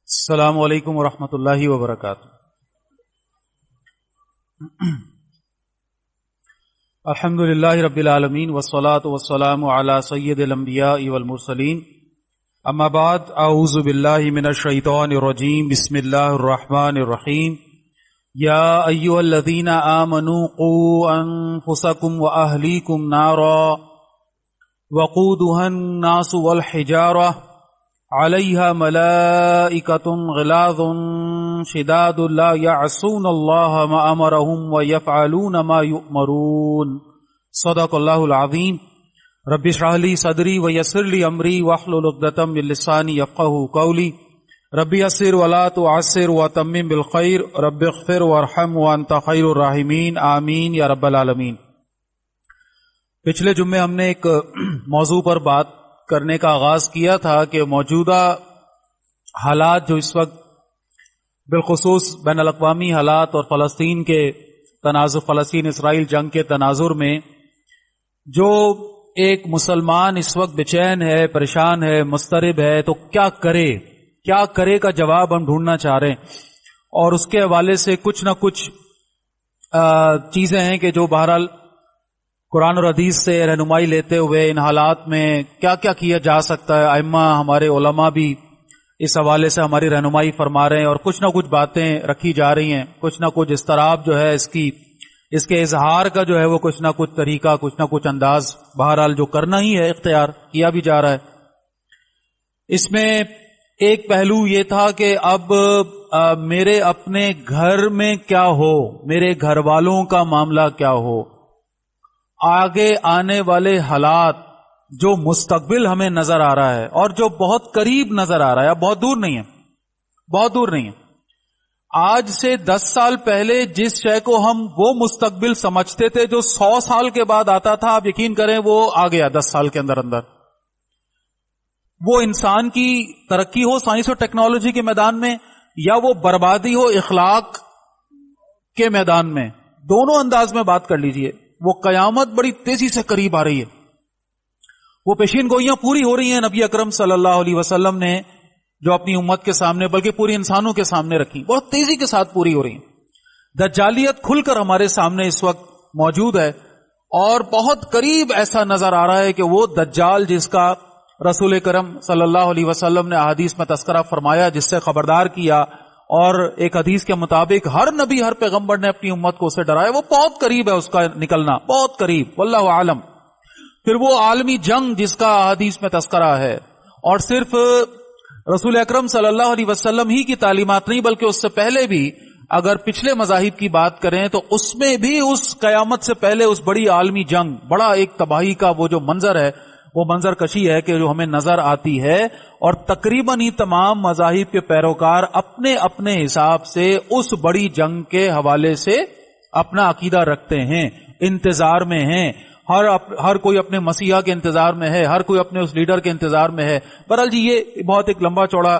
السلام علیکم ورحمۃ اللہ وبرکاتہ۔ الحمد للہ رب العالمین والصلاة والسلام علی سید الانبیاء والمرسلین، اما بعد، اعوذ باللہ من الشیطان الرجیم، بسم اللہ الرحمن الرحیم۔ یا ایھا الذین آمنوا قوا انفسکم واہلیکم نارا وقودها الناس والحجارہ علیہا ملائکۃ غلاظ شداد لا یعصون اللہ ما امرهم ویفعلون ما یؤمرون۔ صدق اللہ العظیم۔ رب اشرح لی صدری ویسر لی امری واحلل عقدۃ من لسانی یفقهوا قولی۔ رب یسر ولا تعسر وتمم بالخیر، رب اغفر وارحم وانت خیر الراحمین، آمین یا رب العالمین۔ پچھلے جمعے ہم نے ایک موضوع پر بات کرنے کا آغاز کیا تھا کہ موجودہ حالات جو اس وقت بالخصوص بین الاقوامی حالات اور فلسطین کے تنازع، فلسطین اسرائیل جنگ کے تناظر میں جو ایک مسلمان اس وقت بے چین ہے، پریشان ہے، مضطرب ہے، تو کیا کرے کا جواب ہم ڈھونڈنا چاہ رہے ہیں، اور اس کے حوالے سے کچھ نہ کچھ چیزیں ہیں کہ جو بہرحال قرآن اور حدیث سے رہنمائی لیتے ہوئے ان حالات میں کیا کیا کیا جا سکتا ہے، ائمہ ہمارے علماء بھی اس حوالے سے ہماری رہنمائی فرما رہے ہیں، اور کچھ نہ کچھ باتیں رکھی جا رہی ہیں، کچھ نہ کچھ اضطراب جو ہے اس کے اظہار کا جو ہے وہ کچھ نہ کچھ طریقہ، کچھ نہ کچھ انداز بہرحال جو کرنا ہی ہے اختیار کیا بھی جا رہا ہے۔ اس میں ایک پہلو یہ تھا کہ اب میرے اپنے گھر میں کیا ہو، میرے گھر والوں کا معاملہ کیا ہو، آگے آنے والے حالات جو مستقبل ہمیں نظر آ رہا ہے اور جو بہت قریب نظر آ رہا ہے، بہت دور نہیں ہے۔ آج سے 10 سال پہلے جس شے کو ہم وہ مستقبل سمجھتے تھے جو 100 سال کے بعد آتا تھا، آپ یقین کریں وہ آ گیا 10 سال کے اندر۔ وہ انسان کی ترقی ہو سائنس اور ٹیکنالوجی کے میدان میں، یا وہ بربادی ہو اخلاق کے میدان میں، دونوں انداز میں بات کر لیجئے، وہ قیامت بڑی تیزی سے قریب آ رہی ہے، وہ پیشین گوئیاں پوری ہو رہی ہیں۔ نبی اکرم صلی اللہ علیہ وسلم نے جو اپنی امت کے سامنے بلکہ پوری انسانوں کے سامنے رکھی، بہت تیزی کے ساتھ پوری ہو رہی ہیں۔ دجالیت کھل کر ہمارے سامنے اس وقت موجود ہے، اور بہت قریب ایسا نظر آ رہا ہے کہ وہ دجال جس کا رسول کرم صلی اللہ علیہ وسلم نے احادیث میں تذکرہ فرمایا، جس سے خبردار کیا، اور ایک حدیث کے مطابق ہر نبی، ہر پیغمبر نے اپنی امت کو اسے ڈرایا، وہ بہت قریب ہے اس کا نکلنا، بہت قریب، واللہ عالم۔ پھر وہ عالمی جنگ جس کا حدیث میں تذکرہ ہے، اور صرف رسول اکرم صلی اللہ علیہ وسلم ہی کی تعلیمات نہیں بلکہ اس سے پہلے بھی اگر پچھلے مذاہب کی بات کریں تو اس میں بھی اس قیامت سے پہلے اس بڑی عالمی جنگ، بڑا ایک تباہی کا وہ جو منظر ہے، وہ منظر کشی ہے کہ جو ہمیں نظر آتی ہے، اور تقریباً ہی تمام مذاہب کے پیروکار اپنے اپنے حساب سے اس بڑی جنگ کے حوالے سے اپنا عقیدہ رکھتے ہیں، انتظار میں ہیں، ہر کوئی اپنے مسیحا کے انتظار میں ہے، ہر کوئی اپنے اس لیڈر کے انتظار میں ہے۔ بہرحال جی یہ بہت ایک لمبا چوڑا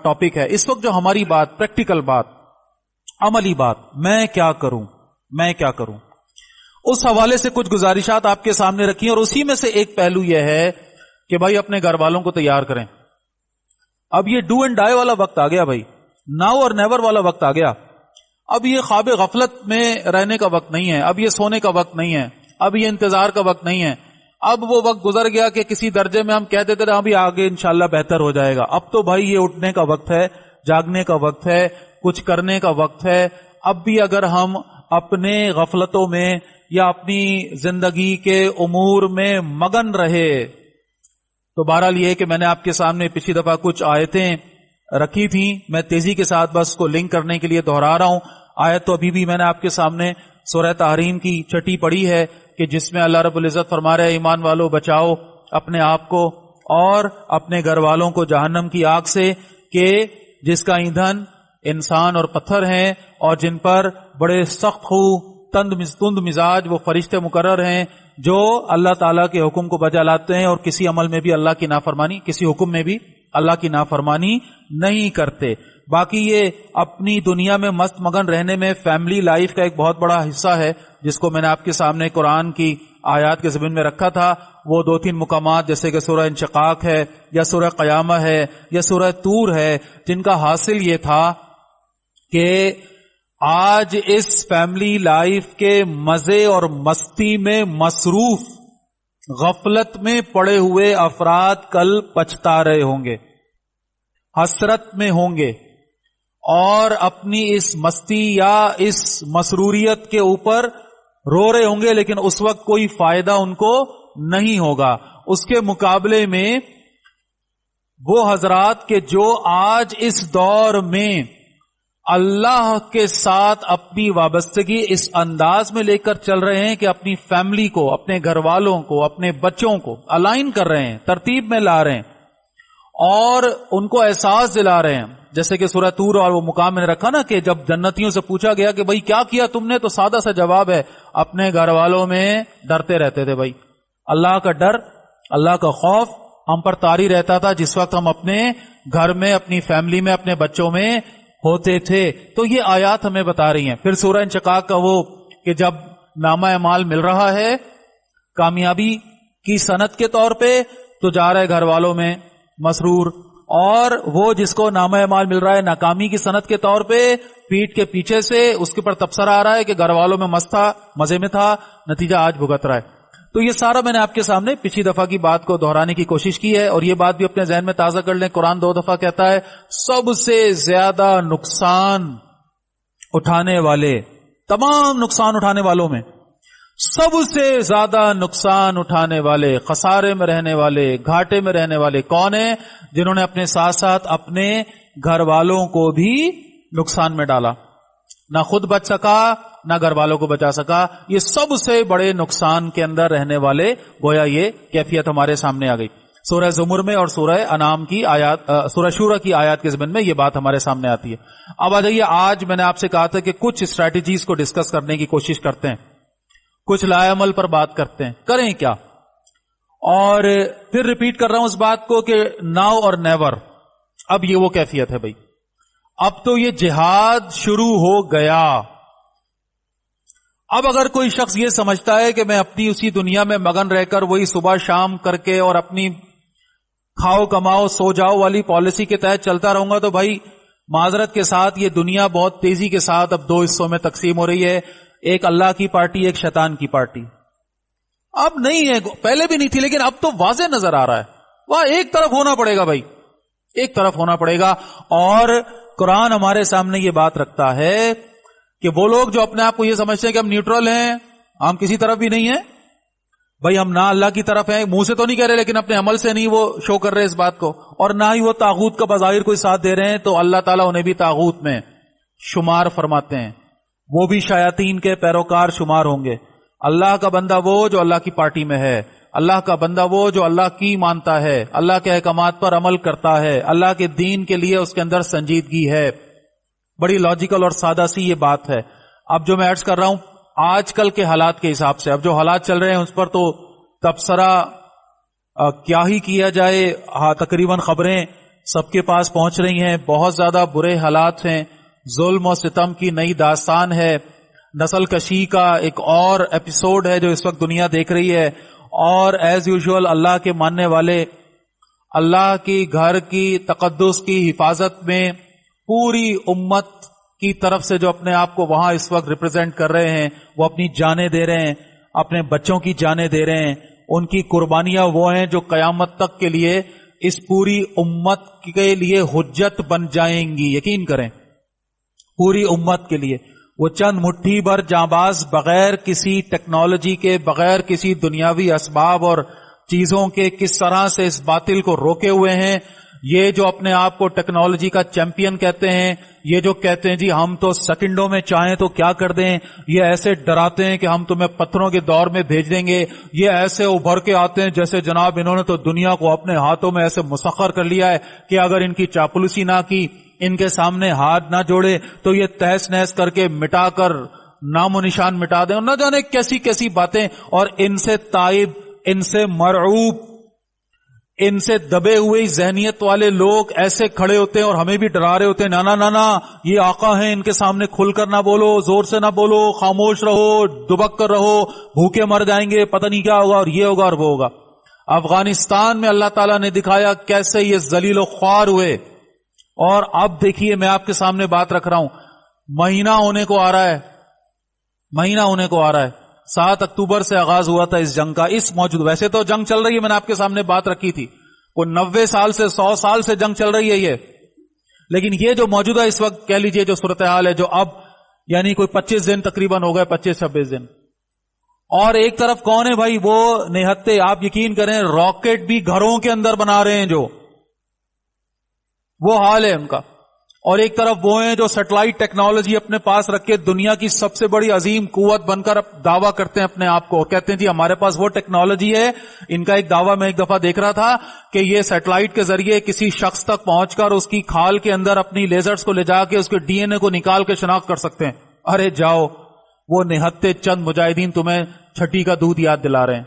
ٹاپک ہے۔ اس وقت جو ہماری بات، پریکٹیکل بات، عملی بات، میں کیا کروں، اس حوالے سے کچھ گزارشات آپ کے سامنے رکھی، اور اسی میں سے ایک پہلو یہ ہے کہ بھائی اپنے گھر والوں کو تیار کریں۔ اب یہ ڈو اینڈ ڈائی والا وقت آ گیا، بھائی ناؤ اور نیور والا وقت آ گیا۔ اب یہ خواب غفلت میں رہنے کا وقت نہیں ہے، اب یہ سونے کا وقت نہیں ہے، اب یہ انتظار کا وقت نہیں ہے۔ اب وہ وقت گزر گیا کہ کسی درجے میں ہم کہہ دیتے تھے ابھی آگے انشاءاللہ بہتر ہو جائے گا۔ اب تو بھائی یہ اٹھنے کا وقت ہے، جاگنے کا وقت ہے، کچھ کرنے کا وقت ہے۔ اب بھی اگر ہم اپنے غفلتوں میں یا اپنی زندگی کے امور میں مگن رہے تو بہرحال یہ ہے کہ میں نے آپ کے سامنے پچھلی دفعہ کچھ آیتیں رکھی تھیں، میں تیزی کے ساتھ بس کو لنک کرنے کے لیے دہرا رہا ہوں۔ آیت تو ابھی بھی میں نے آپ کے سامنے سورہ تحریم کی چھٹی پڑھی ہے کہ جس میں اللہ رب العزت فرما رہے ہیں، ایمان والو بچاؤ اپنے آپ کو اور اپنے گھر والوں کو جہنم کی آگ سے، کہ جس کا ایندھن انسان اور پتھر ہیں، اور جن پر بڑے سخت خو تند مزاج وہ فرشتے مقرر ہیں جو اللہ تعالیٰ کے حکم کو بجا لاتے ہیں، اور کسی عمل میں بھی اللہ کی نافرمانی، کسی حکم میں بھی اللہ کی نافرمانی نہیں کرتے۔ باقی یہ اپنی دنیا میں مست مگن رہنے میں فیملی لائف کا ایک بہت بڑا حصہ ہے، جس کو میں نے آپ کے سامنے قرآن کی آیات کے ضمن میں رکھا تھا۔ وہ 2-3 مقامات جیسے کہ سورہ انشقاق ہے یا سورہ قیامہ ہے یا سورہ طور ہے، جن کا حاصل یہ تھا کہ آج اس فیملی لائف کے مزے اور مستی میں مصروف غفلت میں پڑے ہوئے افراد کل پچھتا رہے ہوں گے، حسرت میں ہوں گے، اور اپنی اس مستی یا اس مسروریت کے اوپر رو رہے ہوں گے، لیکن اس وقت کوئی فائدہ ان کو نہیں ہوگا۔ اس کے مقابلے میں وہ حضرات کہ جو آج اس دور میں اللہ کے ساتھ اپنی وابستگی اس انداز میں لے کر چل رہے ہیں کہ اپنی فیملی کو، اپنے گھر والوں کو، اپنے بچوں کو الائن کر رہے ہیں، ترتیب میں لا رہے ہیں اور ان کو احساس دلا رہے ہیں، جیسے کہ سورہ طور اور وہ مقام میں نے رکھا نا کہ جب جنتیوں سے پوچھا گیا کہ بھائی کیا کیا تم نے، تو سادہ سا جواب ہے، اپنے گھر والوں میں ڈرتے رہتے تھے۔ بھائی اللہ کا ڈر، اللہ کا خوف ہم پر طاری رہتا تھا جس وقت ہم اپنے گھر میں، اپنی فیملی میں، اپنے بچوں میں ہوتے تھے۔ تو یہ آیات ہمیں بتا رہی ہیں۔ پھر سورہ انشقاق کا وہ کہ جب نامہ اعمال مل رہا ہے کامیابی کی سند کے طور پہ تو جا رہا ہے گھر والوں میں مسرور، اور وہ جس کو نامہ اعمال مل رہا ہے ناکامی کی سند کے طور پہ پیٹ کے پیچھے سے اس کے پر تبصرہ آ رہا ہے کہ گھر والوں میں مست تھا، مزے میں تھا، نتیجہ آج بھگت رہا ہے۔ تو یہ سارا میں نے آپ کے سامنے پچھلی دفعہ کی بات کو دہرانے کی کوشش کی ہے، اور یہ بات بھی اپنے ذہن میں تازہ کر لیں۔ قرآن 2 دفعہ کہتا ہے سب سے زیادہ نقصان اٹھانے والے، تمام نقصان اٹھانے والوں میں سب سے زیادہ نقصان اٹھانے والے، خسارے میں رہنے والے، گھاٹے میں رہنے والے کون ہیں؟ جنہوں نے اپنے ساتھ ساتھ اپنے گھر والوں کو بھی نقصان میں ڈالا، نہ خود بچ سکا نہ گھر والوں کو بچا سکا۔ یہ سب سے بڑے نقصان کے اندر رہنے والے، گویا یہ کیفیت ہمارے سامنے آ گئی۔ سورہ زمر میں اور سورہ انعام کی آیات، سورہ شورى کی آیات کے ضمن میں یہ بات ہمارے سامنے آتی ہے۔ اب آ جائیے، آج میں نے آپ سے کہا تھا کہ کچھ اسٹریٹجیز کو ڈسکس کرنے کی کوشش کرتے ہیں، کچھ لائے عمل پر بات کرتے ہیں، کریں کیا؟ اور پھر ریپیٹ کر رہا ہوں اس بات کو کہ ناؤ اور نیور، اب یہ وہ کیفیت ہے بھائی، اب تو یہ جہاد شروع ہو گیا۔ اب اگر کوئی شخص یہ سمجھتا ہے کہ میں اپنی اسی دنیا میں مگن رہ کر وہی صبح شام کر کے اور اپنی کھاؤ کماؤ سو جاؤ والی پالیسی کے تحت چلتا رہوں گا، تو بھائی معذرت کے ساتھ یہ دنیا بہت تیزی کے ساتھ اب 2 حصوں میں تقسیم ہو رہی ہے، ایک اللہ کی پارٹی، ایک شیطان کی پارٹی۔ اب نہیں ہے، پہلے بھی نہیں تھی، لیکن اب تو واضح نظر آ رہا ہے، وہاں ایک طرف ہونا پڑے گا بھائی، ایک طرف ہونا پڑے گا۔ اور قرآن ہمارے سامنے یہ بات رکھتا ہے کہ وہ لوگ جو اپنے آپ کو یہ سمجھتے ہیں کہ ہم نیوٹرل ہیں، ہم کسی طرف بھی نہیں ہیں، بھائی ہم نہ اللہ کی طرف ہیں، منہ سے تو نہیں کہہ رہے لیکن اپنے عمل سے نہیں وہ شو کر رہے اس بات کو، اور نہ ہی وہ طاغوت کا بظاہر کوئی ساتھ دے رہے ہیں، تو اللہ تعالیٰ انہیں بھی طاغوت میں شمار فرماتے ہیں، وہ بھی شیاطین کے پیروکار شمار ہوں گے۔ اللہ کا بندہ وہ جو اللہ کی پارٹی میں ہے، اللہ کا بندہ وہ جو اللہ کی مانتا ہے، اللہ کے احکامات پر عمل کرتا ہے، اللہ کے دین کے لیے اس کے اندر سنجیدگی ہے۔ بڑی لاجیکل اور سادہ سی یہ بات ہے۔ اب جو میں عرض کر رہا ہوں آج کل کے حالات کے حساب سے، اب جو حالات چل رہے ہیں اس پر تو تبصرہ کیا ہی کیا جائے، تقریباً خبریں سب کے پاس پہنچ رہی ہیں، بہت زیادہ برے حالات ہیں، ظلم و ستم کی نئی داستان ہے، نسل کشی کا ایک اور ایپیسوڈ ہے جو اس وقت دنیا دیکھ رہی ہے، اور ایز یوزول اللہ کے ماننے والے اللہ کی گھر کی تقدس کی حفاظت میں پوری امت کی طرف سے جو اپنے آپ کو وہاں اس وقت ریپرزینٹ کر رہے ہیں، وہ اپنی جانیں دے رہے ہیں، اپنے بچوں کی جانیں دے رہے ہیں، ان کی قربانیاں وہ ہیں جو قیامت تک کے لیے اس پوری امت کے لیے حجت بن جائیں گی، یقین کریں، پوری امت کے لیے۔ وہ چند مٹھی بھر جانباز بغیر کسی ٹیکنالوجی کے، بغیر کسی دنیاوی اسباب اور چیزوں کے کس طرح سے اس باطل کو روکے ہوئے ہیں۔ یہ جو اپنے آپ کو ٹیکنالوجی کا چیمپئن کہتے ہیں، یہ جو کہتے ہیں جی ہم تو سیکنڈوں میں چاہیں تو کیا کر دیں، یہ ایسے ڈراتے ہیں کہ ہم تمہیں پتھروں کے دور میں بھیج دیں گے، یہ ایسے ابھر کے آتے ہیں جیسے جناب انہوں نے تو دنیا کو اپنے ہاتھوں میں ایسے مسخر کر لیا ہے کہ اگر ان کی چاپلوسی نہ کی، ان کے سامنے ہاتھ نہ جوڑے تو یہ تہس نہس کر کے مٹا کر نام و نشان مٹا دیں، اور نہ جانے کیسی کیسی باتیں۔ اور ان سے تائب، ان سے مرعوب، ان سے دبے ہوئے ذہنیت والے لوگ ایسے کھڑے ہوتے ہیں اور ہمیں بھی ڈرا رہے ہوتے ہیں، نانا نانا یہ آقا ہیں، ان کے سامنے کھل کر نہ بولو، زور سے نہ بولو، خاموش رہو، دبک کر رہو، بھوکے مر جائیں گے، پتہ نہیں کیا ہوگا اور یہ ہوگا اور وہ ہوگا۔ افغانستان میں اللہ تعالیٰ نے دکھایا کیسے یہ ذلیل و خوار ہوئے. اور اب دیکھیے میں آپ کے سامنے بات رکھ رہا ہوں, مہینہ ہونے کو آ رہا ہے, 7 اکتوبر سے آغاز ہوا تھا اس جنگ کا. اس موجود ویسے تو جنگ چل رہی ہے, میں نے آپ کے سامنے بات رکھی تھی, وہ 90 سال سے 100 سال سے جنگ چل رہی ہے یہ, لیکن یہ جو موجودہ اس وقت کہہ لیجئے جو صورتحال ہے, جو اب یعنی کوئی 25 دن تقریباً ہو گئے, 25-26 دن. اور ایک طرف کون ہے بھائی, وہ نہتے, آپ یقین کریں راکٹ بھی گھروں کے اندر بنا رہے ہیں, جو وہ حال ہے ان کا. اور ایک طرف وہ ہیں جو سیٹلائٹ ٹیکنالوجی اپنے پاس رکھ کے دنیا کی سب سے بڑی عظیم قوت بن کر دعویٰ کرتے ہیں اپنے آپ کو, اور کہتے ہیں جی ہمارے پاس وہ ٹیکنالوجی ہے. ان کا ایک دعویٰ میں ایک دفعہ دیکھ رہا تھا کہ یہ سیٹلائٹ کے ذریعے کسی شخص تک پہنچ کر اس کی کھال کے اندر اپنی لیزرز کو لے جا کے اس کے ڈی این اے کو نکال کے شناخت کر سکتے ہیں. ارے جاؤ, وہ نہتے چند مجاہدین تمہیں چھٹی کا دودھ یاد دلا رہے ہیں,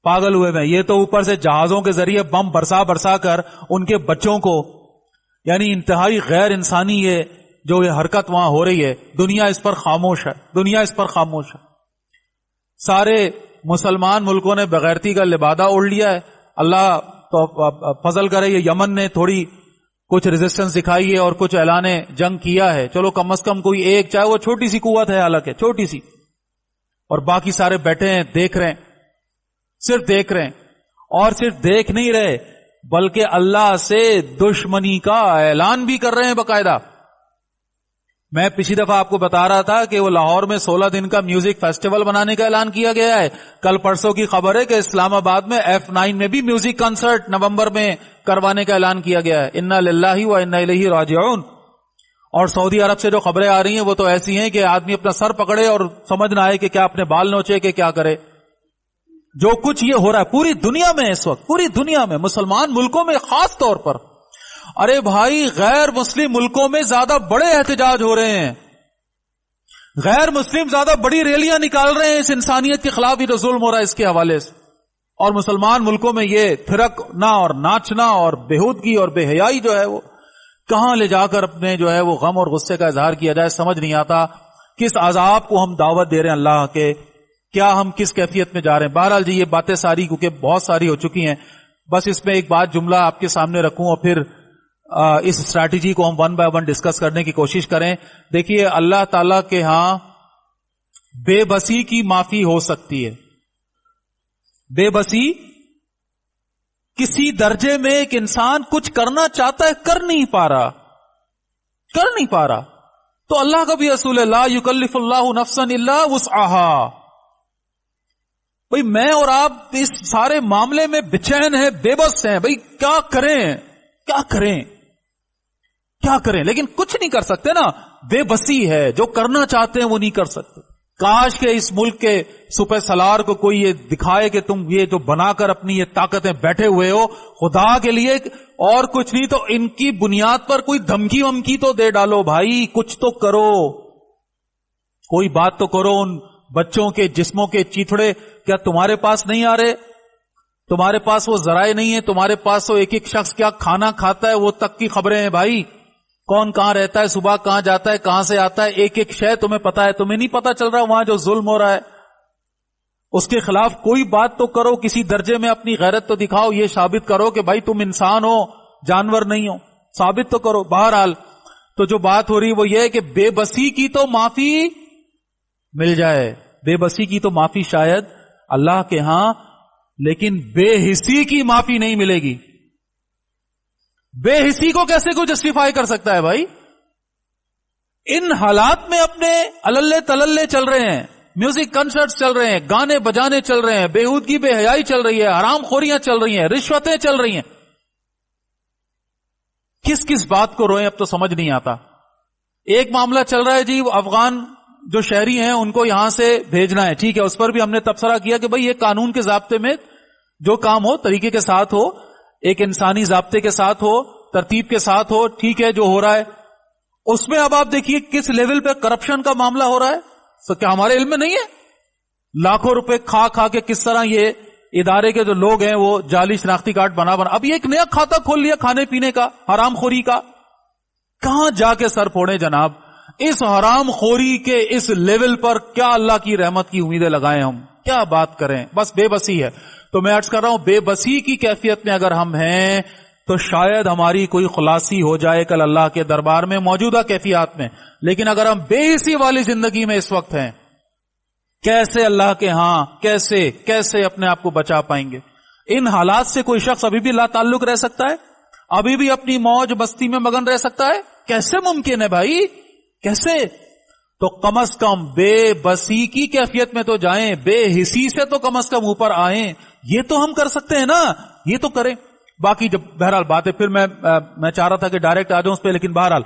پاگل ہوئے میں. یہ تو اوپر سے جہازوں کے ذریعے بم برسا کر ان کے بچوں کو, یعنی انتہائی غیر انسانی یہ جو یہ حرکت وہاں ہو رہی ہے. دنیا اس پر خاموش ہے. سارے مسلمان ملکوں نے بغیرتی کا لبادہ اوڑھ لیا ہے. اللہ تو فضل کرے, یہ یمن نے تھوڑی کچھ ریزسٹنس دکھائی ہے اور کچھ اعلان جنگ کیا ہے, چلو کم از کم کوئی ایک, چاہے وہ چھوٹی سی قوت ہے حالانکہ چھوٹی سی, اور باقی سارے بیٹھے ہیں دیکھ رہے ہیں, صرف دیکھ رہے ہیں. اور صرف دیکھ نہیں رہے بلکہ اللہ سے دشمنی کا اعلان بھی کر رہے ہیں باقاعدہ. میں پچھلی دفعہ آپ کو بتا رہا تھا کہ وہ لاہور میں 16 دن کا میوزک فیسٹیول بنانے کا اعلان کیا گیا ہے. کل پرسوں کی خبر ہے کہ اسلام آباد میں F9 میں بھی میوزک کنسرٹ نومبر میں کروانے کا اعلان کیا گیا ہے. انا للہ و انا الیہ راجعون. اور سعودی عرب سے جو خبریں آ رہی ہیں وہ تو ایسی ہیں کہ آدمی اپنا سر پکڑے اور سمجھ نہ آئے کہ کیا اپنے بال نوچے کہ کیا کرے. جو کچھ یہ ہو رہا ہے پوری دنیا میں اس وقت, پوری دنیا میں, مسلمان ملکوں میں خاص طور پر, ارے بھائی غیر مسلم ملکوں میں زیادہ بڑے احتجاج ہو رہے ہیں. غیر مسلم زیادہ بڑی ریلیاں نکال رہے ہیں اس انسانیت کے خلاف, یہ جو ظلم ہو رہا ہے اس کے حوالے سے. اور مسلمان ملکوں میں یہ تھرکنا اور ناچنا اور بےہودگی اور بے حیائی جو ہے وہ کہاں لے جا کر اپنے جو ہے وہ غم اور غصے کا اظہار کیا جائے, سمجھ نہیں آتا. کس عذاب کو ہم دعوت دے رہے ہیں اللہ کے, کیا ہم کس کیفیت میں جا رہے ہیں. بہرحال جی یہ باتیں ساری کیونکہ بہت ساری ہو چکی ہیں, بس اس میں ایک بات جملہ آپ کے سامنے رکھوں اور پھر اس اسٹریٹجی کو ہم 1 by 1 ڈسکس کرنے کی کوشش کریں. دیکھیے اللہ تعالی کے ہاں بے بسی کی معافی ہو سکتی ہے. بے بسی کسی درجے میں ایک انسان کچھ کرنا چاہتا ہے, کر نہیں پا رہا, تو اللہ کا بھی اصول ہے لا یکلف اللہ نفسا الا وسعها. بھئی میں اور آپ اس سارے معاملے میں بے-چین ہیں, بے بس ہیں. بھئی کیا کریں, لیکن کچھ نہیں کر سکتے نا, بے بسی ہے. جو کرنا چاہتے ہیں وہ نہیں کر سکتے. کاش کہ اس ملک کے سپہ سالار کو کوئی یہ دکھائے کہ تم یہ جو بنا کر اپنی یہ طاقتیں بیٹھے ہوئے ہو خدا کے لیے, اور کچھ نہیں تو ان کی بنیاد پر کوئی دھمکی ومکی تو دے ڈالو بھائی, کچھ تو کرو, کوئی بات تو کرو. ان بچوں کے جسموں کے چیتھڑے کیا تمہارے پاس نہیں آ رہے؟ تمہارے پاس وہ ذرائع نہیں ہے؟ تمہارے پاس وہ ایک شخص کیا کھانا کھاتا ہے وہ تک کی خبریں ہیں بھائی. کون کہاں رہتا ہے, صبح کہاں جاتا ہے, کہاں سے آتا ہے, ایک شے تمہیں پتا ہے. تمہیں نہیں پتا چل رہا وہاں جو ظلم ہو رہا ہے اس کے خلاف کوئی بات تو کرو, کسی درجے میں اپنی غیرت تو دکھاؤ, یہ ثابت کرو کہ بھائی تم انسان ہو, جانور نہیں ہو, ثابت تو کرو. بہرحال تو جو بات ہو رہی وہ یہ ہے کہ بے بسی کی تو معافی مل جائے, بے بسی کی تو معافی شاید اللہ کے ہاں, لیکن بے حسی کی معافی نہیں ملے گی. بے حسی کو کیسے کوئی جسٹیفائی کر سکتا ہے بھائی؟ ان حالات میں اپنے اللے تللے چل رہے ہیں, میوزک کنسرٹس چل رہے ہیں, گانے بجانے چل رہے ہیں, بےہودگی بے حیائی چل رہی ہے, حرام خوریاں چل رہی ہیں, رشوتیں چل رہی ہیں. کس بات کو روئیں اب تو سمجھ نہیں آتا. ایک معاملہ چل رہا ہے جی, وہ افغان جو شہری ہیں ان کو یہاں سے بھیجنا ہے, ٹھیک ہے, اس پر بھی ہم نے تبصرہ کیا کہ بھئی یہ قانون کے ضابطے میں جو کام ہو طریقے کے ساتھ ہو, ایک انسانی ضابطے کے ساتھ ہو, ترتیب کے ساتھ ہو, ٹھیک ہے جو ہو رہا ہے. اس میں اب آپ دیکھیے کس لیول پہ کرپشن کا معاملہ ہو رہا ہے. تو کیا ہمارے علم میں نہیں ہے لاکھوں روپے کھا کے کس طرح یہ ادارے کے جو لوگ ہیں وہ جعلی شناختی کارڈ بنا اب یہ ایک نیا کھاتا کھول لیا کھانے پینے کا, حرام خوری کا. کہاں جا کے سر پھوڑے جناب؟ اس حرام خوری کے اس لیول پر کیا اللہ کی رحمت کی امیدیں لگائیں ہم؟ کیا بات کریں, بس بے بسی ہے. تو میں عرض کر رہا ہوں بے بسی کی کیفیت میں اگر ہم ہیں تو شاید ہماری کوئی خلاصی ہو جائے کل اللہ کے دربار میں موجودہ کیفیات میں. لیکن اگر ہم بے حسی والی زندگی میں اس وقت ہیں, کیسے اللہ کے ہاں کیسے اپنے آپ کو بچا پائیں گے؟ ان حالات سے کوئی شخص ابھی بھی لا تعلق رہ سکتا ہے؟ ابھی بھی اپنی موج مستی میں مگن رہ سکتا ہے؟ کیسے ممکن ہے بھائی, کیسے؟ تو کم از کم بے بسی کی کیفیت میں تو جائیں, بے حسی سے تو کم از کم اوپر آئیں. یہ تو ہم کر سکتے ہیں نا, یہ تو کریں. باقی جب بہرحال بات ہے, پھر میں چاہ رہا تھا کہ ڈائریکٹ آ جاؤں اس پہ, لیکن بہرحال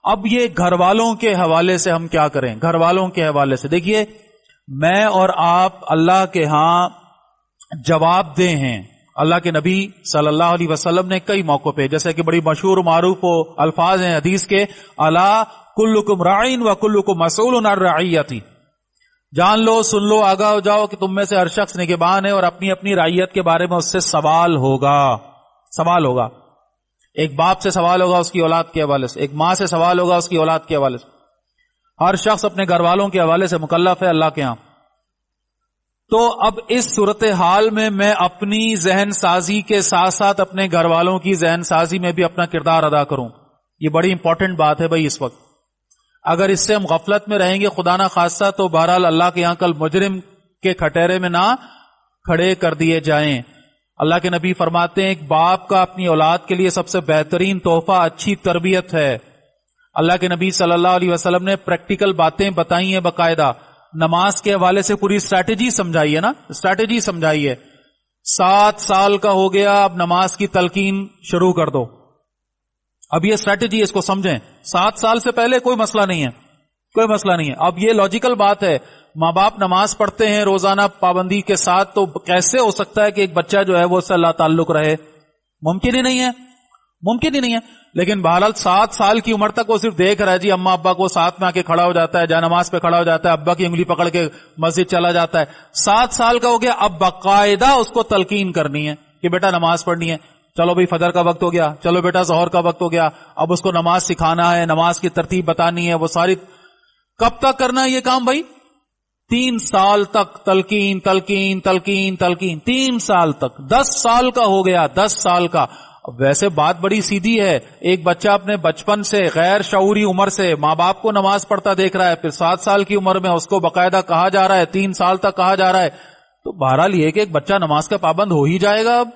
اب یہ گھر والوں کے حوالے سے ہم کیا کریں؟ گھر والوں کے حوالے سے دیکھیے, میں اور آپ اللہ کے ہاں جواب دہ ہیں. اللہ کے نبی صلی اللہ علیہ وسلم نے کئی موقع پہ, جیسے کہ بڑی مشہور معروف الفاظ ہیں حدیث کے, الا کلکم راعین و کلکم مسئول عن رعیتی, جان لو سن لو آگاہ ہو جاؤ کہ تم میں سے ہر شخص نگہبان ہے اور اپنی اپنی رعیت کے بارے میں اس سے سوال ہوگا. ایک باپ سے سوال ہوگا اس کی اولاد کے حوالے سے, ایک ماں سے سوال ہوگا اس کی اولاد کے حوالے سے. ہر شخص اپنے گھر والوں کے حوالے سے مکلف ہے اللہ کے ہاں. تو اب اس صورتحال میں اپنی ذہن سازی کے ساتھ ساتھ اپنے گھر والوں کی ذہن سازی میں بھی اپنا کردار ادا کروں. یہ بڑی امپورٹنٹ بات ہے بھائی اس وقت. اگر اس سے ہم غفلت میں رہیں گے خدا نہ خواستہ, تو بہرحال اللہ کے یہاں کل مجرم کے کھٹیرے میں نہ کھڑے کر دیے جائیں. اللہ کے نبی فرماتے ہیں ایک باپ کا اپنی اولاد کے لیے سب سے بہترین تحفہ اچھی تربیت ہے. اللہ کے نبی صلی اللہ علیہ وسلم نے پریکٹیکل باتیں بتائی ہیں باقاعدہ. نماز کے حوالے سے پوری اسٹریٹجی سمجھائی ہے نا, اسٹریٹجی سمجھائی ہے. 7 سال کا ہو گیا, اب نماز کی تلقین شروع کر دو. اب یہ اسٹریٹجی, اس کو سمجھیں. 7 سال سے پہلے کوئی مسئلہ نہیں ہے, کوئی مسئلہ نہیں ہے. اب یہ لاجیکل بات ہے, ماں باپ نماز پڑھتے ہیں روزانہ پابندی کے ساتھ, تو کیسے ہو سکتا ہے کہ ایک بچہ جو ہے وہ اس سے اللہ تعلق رہے؟ ممکن ہی نہیں ہے, ممکن ہی نہیں ہے. لیکن بہرحال 7 سال کی عمر تک وہ صرف دیکھ رہا ہے جی, اما ابا کو ساتھ میں آ کے کھڑا ہو جاتا ہے, جا نماز پہ کھڑا ہو جاتا ہے, ابا کی انگلی پکڑ کے مسجد چلا جاتا ہے. 7 سال کا ہو گیا, اب باقاعدہ اس کو تلقین کرنی ہے کہ بیٹا نماز پڑھنی ہے. چلو بھائی فجر کا وقت ہو گیا, چلو بیٹا ظہر کا وقت ہو گیا. اب اس کو نماز سکھانا ہے, نماز کی ترتیب بتانی ہے, وہ ساری. کب تک کرنا ہے یہ کام بھائی؟ 3 سال تک تلقین تلقین تلقین تلقین, 3 سال تک. 10 سال کا ہو گیا, 10 سال کا. ویسے بات بڑی سیدھی ہے, ایک بچہ اپنے بچپن سے غیر شعوری عمر سے ماں باپ کو نماز پڑھتا دیکھ رہا ہے, پھر 7 سال کی عمر میں اس کو باقاعدہ کہا جا رہا ہے, 3 سال تک کہا جا رہا ہے. تو بہرحال یہ کہ ایک بچہ نماز کا پابند ہو ہی جائے گا اب,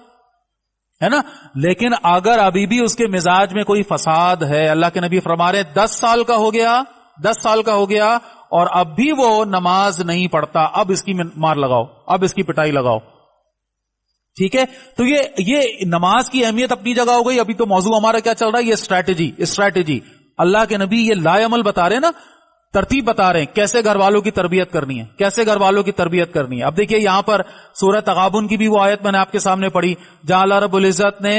ہے نا. لیکن اگر ابھی بھی اس کے مزاج میں کوئی فساد ہے, اللہ کے نبی فرما رہے ہیں 10 سال کا ہو گیا, 10 سال کا ہو گیا اور اب بھی وہ نماز نہیں پڑھتا, اب اس کی مار لگاؤ, اب اس کی پٹائی لگاؤ. ٹھیک ہے, تو یہ نماز کی اہمیت اپنی جگہ ہو گئی. ابھی تو موضوع ہمارا کیا چل رہا ہے؟ یہ اسٹریٹجی. اللہ کے نبی یہ لا عمل بتا رہے ہیں نا, ترتیب بتا رہے ہیں کیسے گھر والوں کی تربیت کرنی ہے, کیسے گھر والوں کی تربیت کرنی ہے. اب دیکھیے یہاں پر سورہ تغابن کی بھی وہ آیت میں نے آپ کے سامنے پڑھی, جہاں اللہ رب العزت نے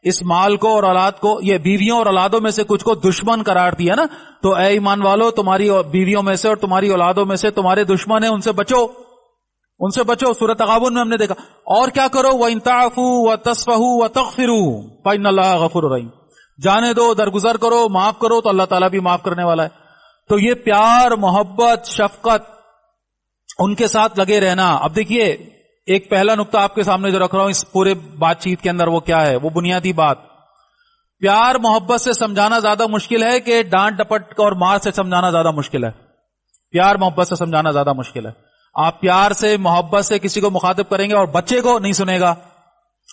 اس مال کو اور اولاد کو, یہ بیویوں اور اولادوں میں سے کچھ کو دشمن قرار دیا نا. تو اے ایمان والو, تمہاری بیویوں میں سے اور تمہاری اولادوں میں سے تمہارے دشمن ہیں, ان سے بچو, ان سے بچو. سورہ تغابن میں ہم نے دیکھا. اور کیا کرو؟ وَإِن تَعْفُوا وَتَصْفَحُوا وَتَغْفِرُوا فَإِنَّ اللَّهَ غَفُورٌ رَحِيمٌ. جانے دو, درگزر کرو, معاف کرو, تو اللہ تعالیٰ بھی معاف کرنے والا ہے. تو یہ پیار, محبت, شفقت, ان کے ساتھ لگے رہنا. اب دیکھیے ایک پہلا نقطہ آپ کے سامنے جو رکھ رہا ہوں اس پورے بات چیت کے اندر, وہ کیا ہے؟ وہ بنیادی بات, پیار محبت سے سمجھانا زیادہ مشکل ہے کہ ڈانٹ ڈپٹ اور مار سے سمجھانا زیادہ مشکل ہے؟ پیار محبت سے سمجھانا زیادہ مشکل ہے. آپ پیار سے محبت سے کسی کو مخاطب کریں گے اور بچے کو نہیں سنے گا,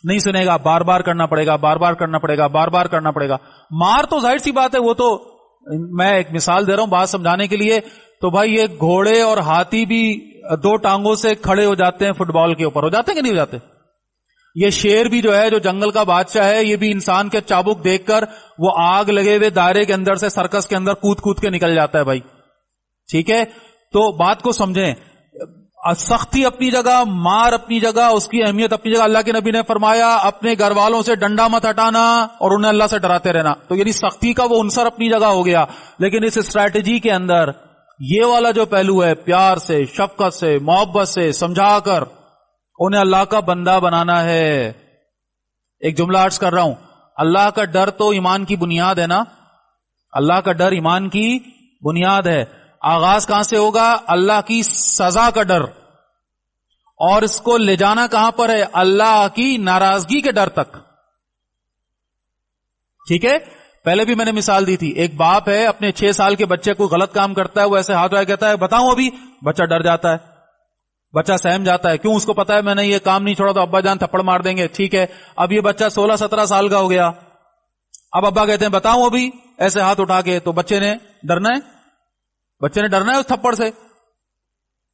نہیں سنے گا, بار بار کرنا پڑے گا, بار بار کرنا پڑے گا, بار بار کرنا پڑے گا. مار تو ظاہر سی بات ہے, وہ تو میں ایک مثال دے رہا ہوں بات سمجھانے کے لیے. تو بھائی یہ گھوڑے اور ہاتھی بھی 2 ٹانگوں سے کھڑے ہو جاتے ہیں فٹ بال کے اوپر, ہو جاتے ہیں کہ نہیں ہو جاتے؟ یہ شیر بھی جو ہے, جو جنگل کا بادشاہ ہے, یہ بھی انسان کے چابک دیکھ کر وہ آگ لگے ہوئے دائرے کے اندر سے سرکس کے اندر کود کود کے نکل جاتا ہے بھائی. ٹھیک ہے, تو بات کو سمجھیں. سختی اپنی جگہ, مار اپنی جگہ, اس کی اہمیت اپنی جگہ. اللہ کے نبی نے فرمایا اپنے گھر والوں سے ڈنڈا مت ہٹانا اور انہیں اللہ سے ڈراتے رہنا. تو یعنی سختی کا وہ عنصر اپنی جگہ ہو گیا, لیکن اس اسٹریٹجی کے اندر یہ والا جو پہلو ہے, پیار سے, شفقت سے, محبت سے سمجھا کر انہیں اللہ کا بندہ بنانا ہے. ایک جملہ عرض کر رہا ہوں, اللہ کا ڈر تو ایمان کی بنیاد ہے نا, اللہ کا ڈر ایمان کی بنیاد ہے. آغاز کہاں سے ہوگا؟ اللہ کی سزا کا ڈر. اور اس کو لے جانا کہاں پر ہے؟ اللہ کی ناراضگی کے ڈر تک. ٹھیک ہے؟ پہلے بھی میں نے مثال دی تھی. ایک باپ ہے اپنے 6 سال کے بچے کو غلط کام کرتا ہے, وہ ایسے ہاتھ اٹھا کہتا ہے بتاؤں ابھی. بچہ ڈر جاتا ہے, بچہ سہم جاتا ہے. کیوں؟ اس کو پتا ہے میں نے یہ کام نہیں چھوڑا تو ابا جان تھپڑ مار دیں گے. ٹھیک ہے, اب یہ بچہ 16-17 سال کا ہو گیا. اب ابا کہتے ہیں بتاؤں ابھی, ایسے ہاتھ اٹھا کے, تو بچے نے ڈرنا ہے, بچے نے ڈرنا ہے اس تھپڑ سے.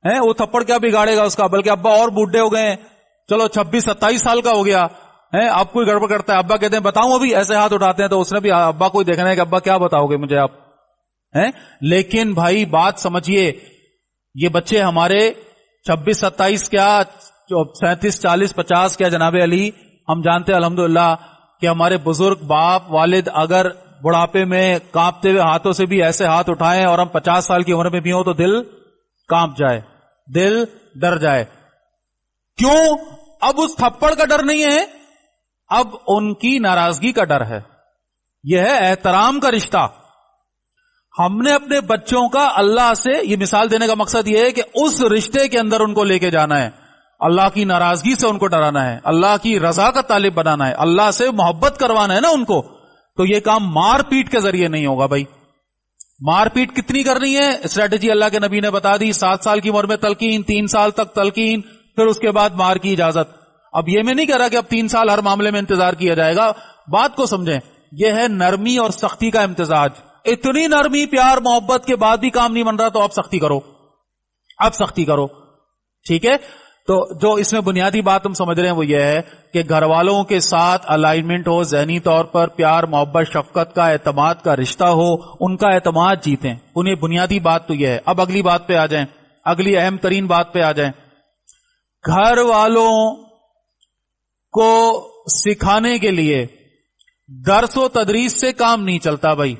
وہ تھپڑ کیا بگاڑے گا اس کا؟ بلکہ ابا اور بوڑھے ہو گئے ہیں, چلو 26-27 سال کا ہو گیا, اب کوئی گڑبڑ کرتا ہے, ابا کہتے ہیں بتاؤں ابھی, ایسے ہاتھ اٹھاتے ہیں. تو اس نے بھی ابا کو دیکھنا ہے کہ ابا کیا بتاؤ گے مجھے آپ. لیکن بھائی بات سمجھیے, یہ بچے ہمارے 26-27 کیا 37-40-50 کیا جناب علی, ہم جانتے ہیں الحمدللہ کہ ہمارے بزرگ باپ والد اگر بڑھاپے میں کانپتے ہوئے ہاتھوں سے بھی ایسے ہاتھ اٹھائیں اور ہم 50 سال کی عمر میں بھی ہوں تو دل کانپ جائے, دل ڈر جائے. کیوں؟ اب اس تھپڑ کا ڈر نہیں ہے, اب ان کی ناراضگی کا ڈر ہے. یہ ہے احترام کا رشتہ. ہم نے اپنے بچوں کا اللہ سے, یہ مثال دینے کا مقصد یہ ہے کہ اس رشتے کے اندر ان کو لے کے جانا ہے, اللہ کی ناراضگی سے ان کو ڈرانا ہے, اللہ کی رضا کا طالب بنانا ہے, اللہ سے محبت کروانا ہے نا ان کو. تو یہ کام مار پیٹ کے ذریعے نہیں ہوگا بھائی. مار پیٹ کتنی کرنی ہے؟ اسٹریٹجی اللہ کے نبی نے بتا دی. 7 سال کی عمر میں تلقین, 3 سال تک تلقین, پھر اس کے بعد مار کی اجازت. اب یہ میں نہیں کہہ رہا کہ اب 3 سال ہر معاملے میں انتظار کیا جائے گا, بات کو سمجھیں. یہ ہے نرمی اور سختی کا امتزاج. اتنی نرمی پیار محبت کے بعد بھی کام نہیں بن رہا تو اب سختی کرو, اب سختی کرو. ٹھیک ہے؟ تو جو اس میں بنیادی بات ہم سمجھ رہے ہیں وہ یہ ہے کہ گھر والوں کے ساتھ الائنمنٹ ہو, ذہنی طور پر پیار محبت شفقت کا اعتماد کا رشتہ ہو, ان کا اعتماد جیتیں. انہیں بنیادی بات تو یہ ہے. اب اگلی بات پہ آ جائیں, اگلی اہم ترین بات پہ آ جائیں. گھر والوں کو سکھانے کے لیے درس و تدریس سے کام نہیں چلتا بھائی.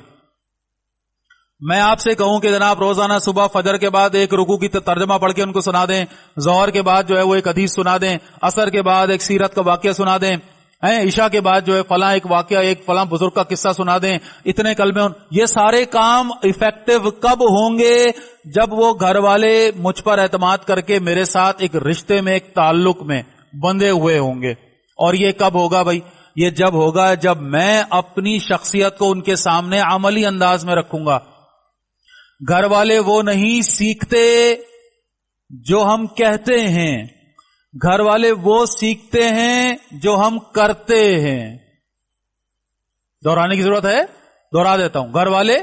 میں آپ سے کہوں کہ جناب روزانہ صبح فجر کے بعد ایک رکوع کی ترجمہ پڑھ کے ان کو سنا دیں, ظہر کے بعد جو ہے وہ ایک حدیث سنا دیں, عصر کے بعد ایک سیرت کا واقعہ سنا دیں, عشاء کے بعد جو ہے فلاں ایک واقعہ, ایک فلاں بزرگ کا قصہ سنا دیں, اتنے کلمے. یہ سارے کام افیکٹو کب ہوں گے؟ جب وہ گھر والے مجھ پر اعتماد کر کے میرے ساتھ ایک رشتے میں, ایک تعلق میں بندھے ہوئے ہوں گے. اور یہ کب ہوگا بھائی؟ یہ جب ہوگا جب میں اپنی شخصیت کو ان کے سامنے عملی انداز میں رکھوں گا. گھر والے وہ نہیں سیکھتے جو ہم کہتے ہیں, گھر والے وہ سیکھتے ہیں جو ہم کرتے ہیں. دہرانے کی ضرورت ہے, دوہرا دیتا ہوں. گھر والے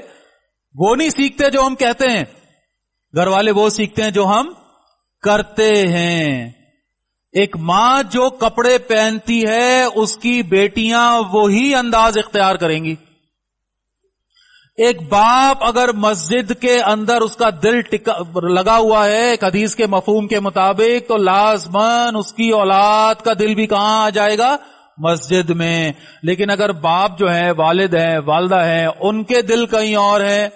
وہ نہیں سیکھتے جو ہم کہتے ہیں, گھر والے وہ سیکھتے ہیں جو ہم کرتے ہیں. ایک ماں جو کپڑے پہنتی ہے اس کی بیٹیاں وہی انداز اختیار کریں گی. ایک باپ اگر مسجد کے اندر اس کا دل لگا ہوا ہے ایک حدیث کے مفہوم کے مطابق, تو لازماً اس کی اولاد کا دل بھی کہاں آ جائے گا؟ مسجد میں. لیکن اگر باپ جو ہے, والد ہیں, والدہ ہیں, ان کے دل کہیں اور ہیں,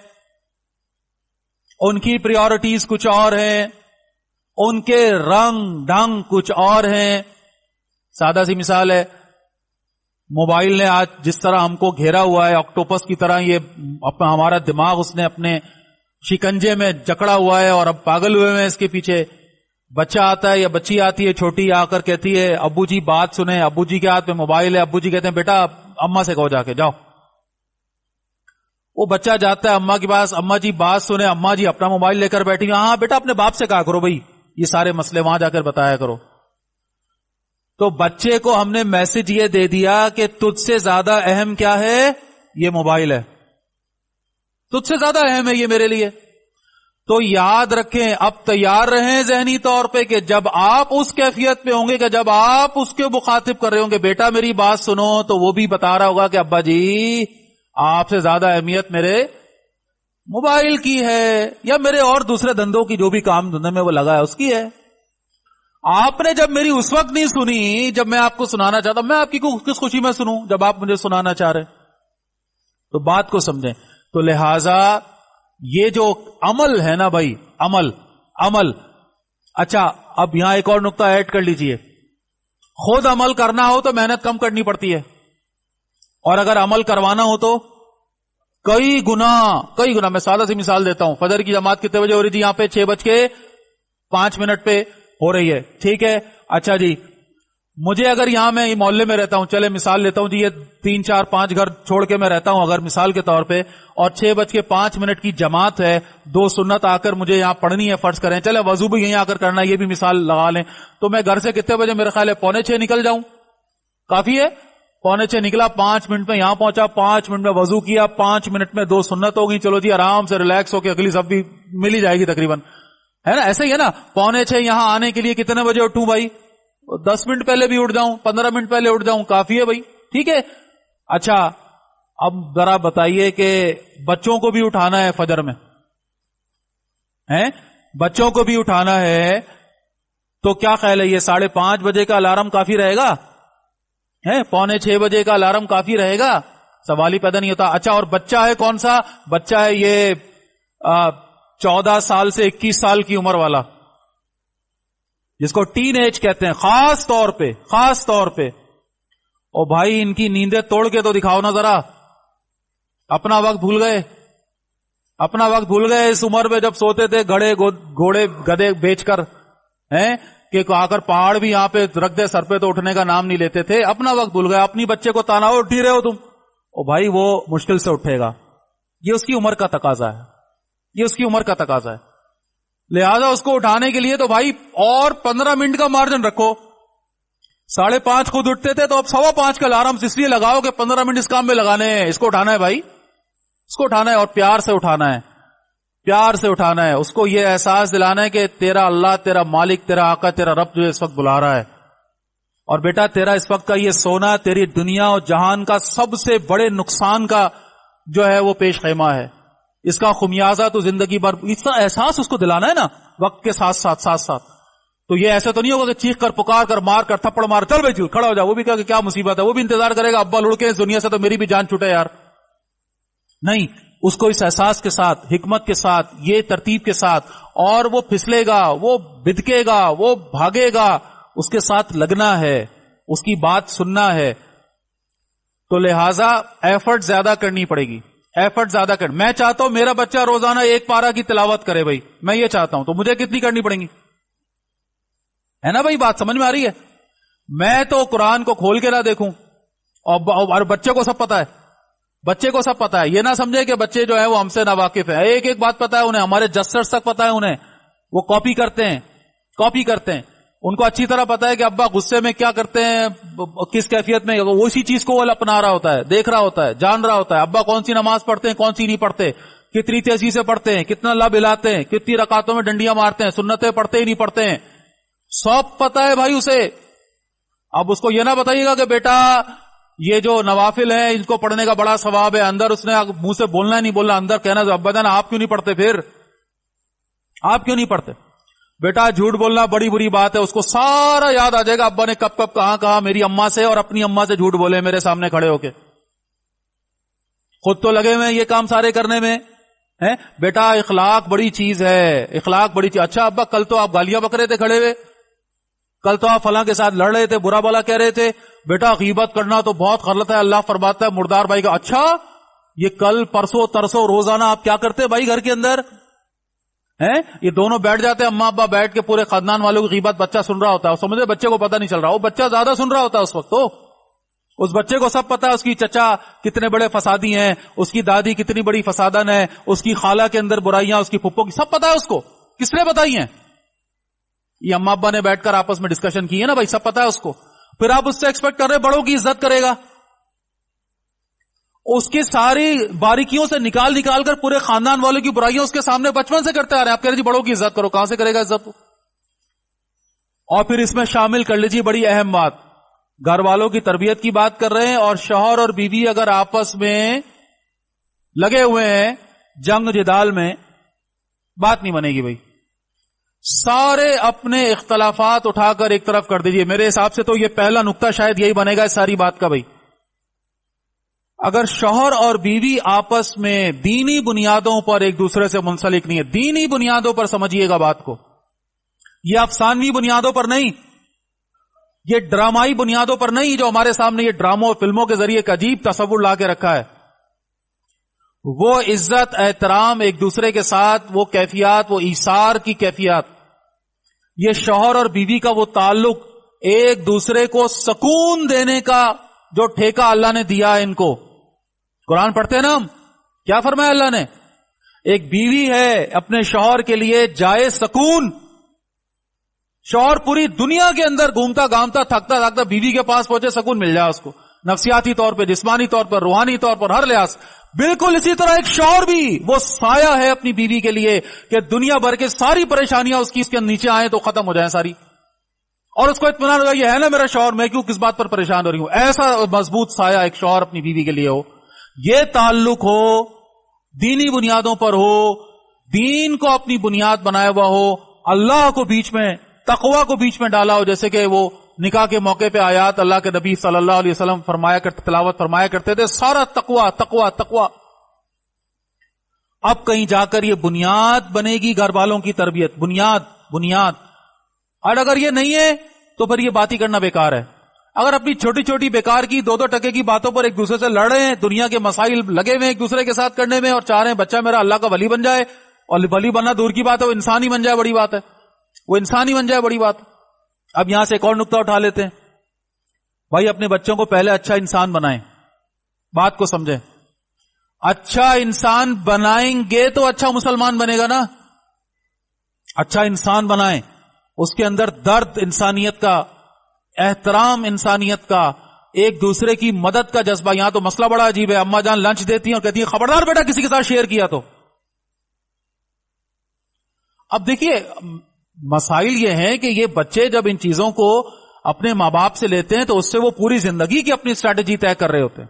ان کی پریورٹیز کچھ اور ہیں, ان کے رنگ ڈھنگ کچھ اور ہیں. سادہ سی مثال ہے, موبائل نے آج جس طرح ہم کو گھیرا ہوا ہے, آکٹوپس کی طرح یہ ہمارا دماغ اس نے اپنے شکنجے میں جکڑا ہوا ہے اور اب پاگل ہوئے ہیں اس کے پیچھے. بچہ آتا ہے یا بچی آتی ہے چھوٹی, آ کر کہتی ہے ابو جی بات سنیں, ابو جی کے ہاتھ میں موبائل ہے, ابو جی کہتے ہیں بیٹا اما سے کہو جا کے جاؤ. وہ بچہ جاتا ہے اما کے پاس, اما جی بات سنیں, اما جی اپنا موبائل لے کر بیٹھی, ہاں بیٹا اپنے باپ سے کہا کرو بھائی, یہ سارے مسئلے وہاں جا کر بتایا کرو. تو بچے کو ہم نے میسج یہ دے دیا کہ تجھ سے زیادہ اہم کیا ہے؟ یہ موبائل ہے, تجھ سے زیادہ اہم ہے یہ میرے لیے. تو یاد رکھیں, اب تیار رہیں ذہنی طور پہ کہ جب آپ اس کیفیت پہ ہوں گے کہ جب آپ اس کے مخاطب کر رہے ہوں گے بیٹا میری بات سنو, تو وہ بھی بتا رہا ہوگا کہ ابا جی آپ سے زیادہ اہمیت میرے موبائل کی ہے, یا میرے اور دوسرے دھندوں کی جو بھی کام دھندے میں وہ لگا ہے اس کی ہے. آپ نے جب میری اس وقت نہیں سنی جب میں آپ کو سنانا چاہتا, میں آپ کی کس خوشی میں سنوں جب آپ مجھے سنانا چاہ رہے. تو بات کو سمجھیں. تو لہذا یہ جو عمل ہے نا بھائی, عمل. اچھا اب یہاں ایک اور نقطہ ایڈ کر لیجئے. خود عمل کرنا ہو تو محنت کم کرنی پڑتی ہے, اور اگر عمل کروانا ہو تو کئی گنا. میں سادہ سی مثال دیتا ہوں. فجر کی جماعت کتنے بجے ہو رہی تھی یہاں پہ؟ 6:05 پہ ہو رہی ہے. ٹھیک ہے. اچھا جی, مجھے اگر یہاں میں محلے میں رہتا ہوں, چلے مثال لیتا ہوں جی, یہ 3 4 5 گھر چھوڑ کے میں رہتا ہوں اگر مثال کے طور پہ, اور 6:05 کی جماعت ہے, 2 سنت آ کر مجھے یہاں پڑھنی ہے, فرض کریں, چلے وضو بھی یہیں آ کر کرنا ہے, یہ بھی مثال لگا لیں, تو میں گھر سے کتنے بجے میرے خیال ہے 5:45 نکل جاؤں, کافی ہے. 5:45 نکلا, 5 منٹ میں یہاں پہنچا, 5 منٹ میں وضو کیا, 5 منٹ میں 2 سنت ہو گئی, چلو جی آرام سے ریلیکس ہو کے اگلی سب بھی مل ہی جائے گی تقریباً, ہے نا. ایسے ہی ہے نا. 5:45 یہاں آنے کے لیے کتنے بجے اٹھوں بھائی؟ 10 منٹ پہلے بھی اٹھ جاؤں, 15 منٹ پہلے اٹھ جاؤں, کافی ہے بھائی. ٹھیک ہے. اچھا اب ذرا بتائیے کہ بچوں کو بھی اٹھانا ہے فجر میں, بچوں کو بھی اٹھانا ہے, تو کیا خیال ہے یہ 5:30 بجے کا الارم کافی رہے گا؟ 5:45 بجے کا الارم کافی رہے گا؟ سوال ہی پیدا نہیں ہوتا. اچھا, اور بچہ ہے کون سا بچہ ہے؟ یہ 14 سال سے 21 سال کی عمر والا, جس کو ٹین ایج کہتے ہیں, خاص طور پہ. او بھائی ان کی نیندیں توڑ کے تو دکھاؤ نا ذرا. اپنا وقت بھول گئے اس عمر میں جب سوتے تھے گھوڑے گدے بیچ کر, کہ آ کر پہاڑ بھی یہاں پہ رکھ دے سر پہ تو اٹھنے کا نام نہیں لیتے تھے. اپنا وقت بھول گئے. اپنی بچے کو تانا اٹھ ہی رہے ہو تم, او بھائی وہ مشکل سے اٹھے گا. یہ اس کی عمر کا تقاضا ہے, لہذا اس کو اٹھانے کے لیے تو بھائی اور 15 منٹ کا مارجن رکھو. 5:30 خود اٹھتے تھے, تو اب 5:15 کا الارم اس لیے لگاؤ کہ 15 منٹ اس کام میں لگانے ہیں. اس کو اٹھانا ہے بھائی, اس کو اٹھانا ہے, اور پیار سے اٹھانا ہے. اس کو یہ احساس دلانا ہے کہ تیرا اللہ, تیرا مالک, تیرا آقا, تیرا رب جو اس وقت بلا رہا ہے, اور بیٹا تیرا اس وقت کا یہ سونا تیری دنیا اور جہان کا سب سے بڑے نقصان کا جو ہے وہ پیش خیمہ ہے. اس کا خمیازہ تو زندگی بھر, اس کا احساس اس کو دلانا ہے نا وقت کے ساتھ ساتھ. تو یہ ایسا تو نہیں ہوگا کہ چیخ کر, پکار کر, مار کر, تھپڑ مار, چل بھائی چل کھڑا ہو جا. وہ بھی کہا کہ کیا مصیبت ہے, وہ بھی انتظار کرے گا ابا لڑکے اس دنیا سے تو میری بھی جان چھوٹے یار. نہیں, اس کو اس احساس کے ساتھ, حکمت کے ساتھ, یہ ترتیب کے ساتھ, اور وہ پھسلے گا, وہ بدکے گا, وہ بھاگے گا, اس کے ساتھ لگنا ہے, اس کی بات سننا ہے. تو لہذا ایفرٹ زیادہ کرنی پڑے گی, میں چاہتا ہوں میرا بچہ روزانہ 1 پارہ کی تلاوت کرے بھائی, میں یہ چاہتا ہوں, تو مجھے کتنی کرنی پڑیں گی؟ ہے نا بھائی, بات سمجھ میں آ رہی ہے؟ میں تو قرآن کو کھول کے نہ دیکھوں, اور بچے کو سب پتا ہے, یہ نہ سمجھے کہ بچے جو ہے وہ ہم سے ناواقف ہے. ایک بات پتا ہے انہیں, ہمارے جسٹس تک پتا ہے انہیں, وہ کاپی کرتے ہیں. ان کو اچھی طرح پتا ہے کہ ابا غصے میں کیا کرتے ہیں, کس کیفیت میں, وہ اسی چیز کو وہ اپنا رہا ہوتا ہے, دیکھ رہا ہوتا ہے, جان رہا ہوتا ہے. ابا کون سی نماز پڑھتے ہیں, کون سی نہیں پڑھتے, کتنی تیزی سے پڑھتے ہیں, کتنا لب ہلاتے ہیں, کتنی رکعتوں میں ڈنڈیاں مارتے ہیں, سنتیں پڑھتے ہی نہیں پڑھتے ہیں, سب پتا ہے بھائی اسے. اب اس کو یہ نہ بتائیے گا کہ بیٹا یہ جو نوافل ہیں ان کو پڑھنے کا بڑا ثواب ہے, اندر اس نے منہ سے بولنا ہی نہیں بولنا, اندر کہنا ابا جان آپ کیوں نہیں پڑھتے, پھر آپ کیوں نہیں پڑھتے؟ بیٹا جھوٹ بولنا بڑی بری بات ہے, اس کو سارا یاد آ جائے گا ابا نے کب کہاں میری اماں سے اور اپنی اماں سے جھوٹ بولے میرے سامنے کھڑے ہو کے. خود تو لگے ہوئے یہ کام سارے کرنے میں. بیٹا اخلاق بڑی چیز ہے, اچھا ابا کل تو آپ گالیاں بک رہے تھے کھڑے ہوئے, کل تو آپ فلاں کے ساتھ لڑ رہے تھے, برا بلا کہہ رہے تھے. بیٹا غیبت کرنا تو بہت غلط ہے, اللہ فرماتا ہے مردار بھائی کا. اچھا یہ کل پرسوں ترسوں روزانہ آپ کیا کرتے بھائی گھر کے اندر؟ یہ دونوں بیٹھ جاتے ہیں, اماں ابا بیٹھ کے پورے خاندان والوں کی غیبت بچہ سن رہا ہوتا ہے. سمجھے بچے کو پتہ نہیں چل رہا, وہ بچہ زیادہ سن رہا ہوتا ہے اس وقت. تو اس بچے کو سب پتا ہے اس کی چچا کتنے بڑے فسادی ہیں, اس کی دادی کتنی بڑی فسادن ہے, اس کی خالہ کے اندر برائیاں, اس کی پھپھو کی, سب پتا ہے اس کو. کس نے بتائی ہیں؟ یہ اماں ابا نے بیٹھ کر آپس میں ڈسکشن کی ہے نا بھائی, سب پتا ہے اس کو. پھر آپ اس سے ایکسپیکٹ کر رہے بڑوں کی عزت کرے گا, اس کی ساری باریکیوں سے نکال کر پورے خاندان والوں کی برائیاں اس کے سامنے بچپن سے کرتے آ رہے ہیں. آپ کہہ رہے جی بڑوں کی عزت کرو, کہاں سے کرے گا عزت؟ اور پھر اس میں شامل کر لیجیے بڑی اہم بات, گھر والوں کی تربیت کی بات کر رہے ہیں, اور شوہر اور بیوی اگر آپس میں لگے ہوئے ہیں جنگ جدال میں, بات نہیں بنے گی بھائی. سارے اپنے اختلافات اٹھا کر ایک طرف کر دیجئے. میرے حساب سے تو یہ پہلا نقطہ شاید یہی بنے گا اس ساری بات کا بھائی. اگر شوہر اور بیوی آپس میں دینی بنیادوں پر ایک دوسرے سے منسلک نہیں ہے, دینی بنیادوں پر سمجھیے گا بات کو, یہ افسانوی بنیادوں پر نہیں, یہ ڈرامائی بنیادوں پر نہیں جو ہمارے سامنے یہ ڈراموں اور فلموں کے ذریعے ایک عجیب تصور لا کے رکھا ہے. وہ عزت احترام ایک دوسرے کے ساتھ, وہ کیفیات, وہ ایثار کی کیفیات, یہ شوہر اور بیوی کا وہ تعلق، ایک دوسرے کو سکون دینے کا جو ٹھیکہ اللہ نے دیا ہے ان کو. قرآن پڑھتے ہیں نا ہم، کیا فرمایا اللہ نے؟ ایک بیوی ہے اپنے شوہر کے لیے جائے سکون. شوہر پوری دنیا کے اندر گھومتا گھامتا تھکتا تھکتا بیوی کے پاس پہنچے، سکون مل جائے اس کو، نفسیاتی طور پہ، جسمانی طور پر، روحانی طور پر، ہر لحاظ. بالکل اسی طرح ایک شوہر بھی وہ سایہ ہے اپنی بیوی کے لیے کہ دنیا بھر کے ساری پریشانیاں اس کے نیچے آئیں تو ختم ہو جائیں ساری، اور اس کو اطمینان ہوگا یہ ہے نا میرا شوہر، میں کیوں کس بات پر پریشان ہو رہی ہوں. ایسا مضبوط سایہ ایک شوہر اپنی بیوی کے لیے ہو. یہ تعلق ہو، دینی بنیادوں پر ہو، دین کو اپنی بنیاد بنایا ہوا ہو، اللہ کو بیچ میں، تقوی کو بیچ میں ڈالا ہو. جیسے کہ وہ نکاح کے موقع پہ آیات اللہ کے نبی صلی اللہ علیہ وسلم تلاوت فرمایا کرتے تھے، سارا تقوی تقوی تقوی. اب کہیں جا کر یہ بنیاد بنے گی گھر والوں کی تربیت، بنیاد. اور اگر یہ نہیں ہے تو پھر یہ بات ہی کرنا بیکار ہے. اگر اپنی چھوٹی چھوٹی بیکار کی 2-2 ٹکے کی باتوں پر ایک دوسرے سے لڑ رہے ہیں، دنیا کے مسائل لگے ہوئے ایک دوسرے کے ساتھ کرنے میں، اور چاہ رہے ہیں بچہ میرا اللہ کا ولی بن جائے، اور ولی بننا دور کی بات ہے، وہ انسان ہی بن جائے بڑی بات ہے، وہ انسان ہی بن جائے بڑی بات. اب یہاں سے ایک اور نقطہ اٹھا لیتے ہیں. بھائی اپنے بچوں کو پہلے اچھا انسان بنائیں. بات کو سمجھیں. اچھا انسان بنائیں گے تو اچھا مسلمان بنے گا نا. اچھا انسان بنائیں، اس کے اندر درد انسانیت کا، احترام انسانیت کا، ایک دوسرے کی مدد کا جذبہ. یہاں تو مسئلہ بڑا عجیب ہے. اما جان لنچ دیتی ہیں اور کہتی ہیں خبردار بیٹا کسی کے ساتھ شیئر کیا تو. اب دیکھیے مسائل یہ ہیں کہ یہ بچے جب ان چیزوں کو اپنے ماں باپ سے لیتے ہیں تو اس سے وہ پوری زندگی کی اپنی اسٹریٹجی طے کر رہے ہوتے ہیں.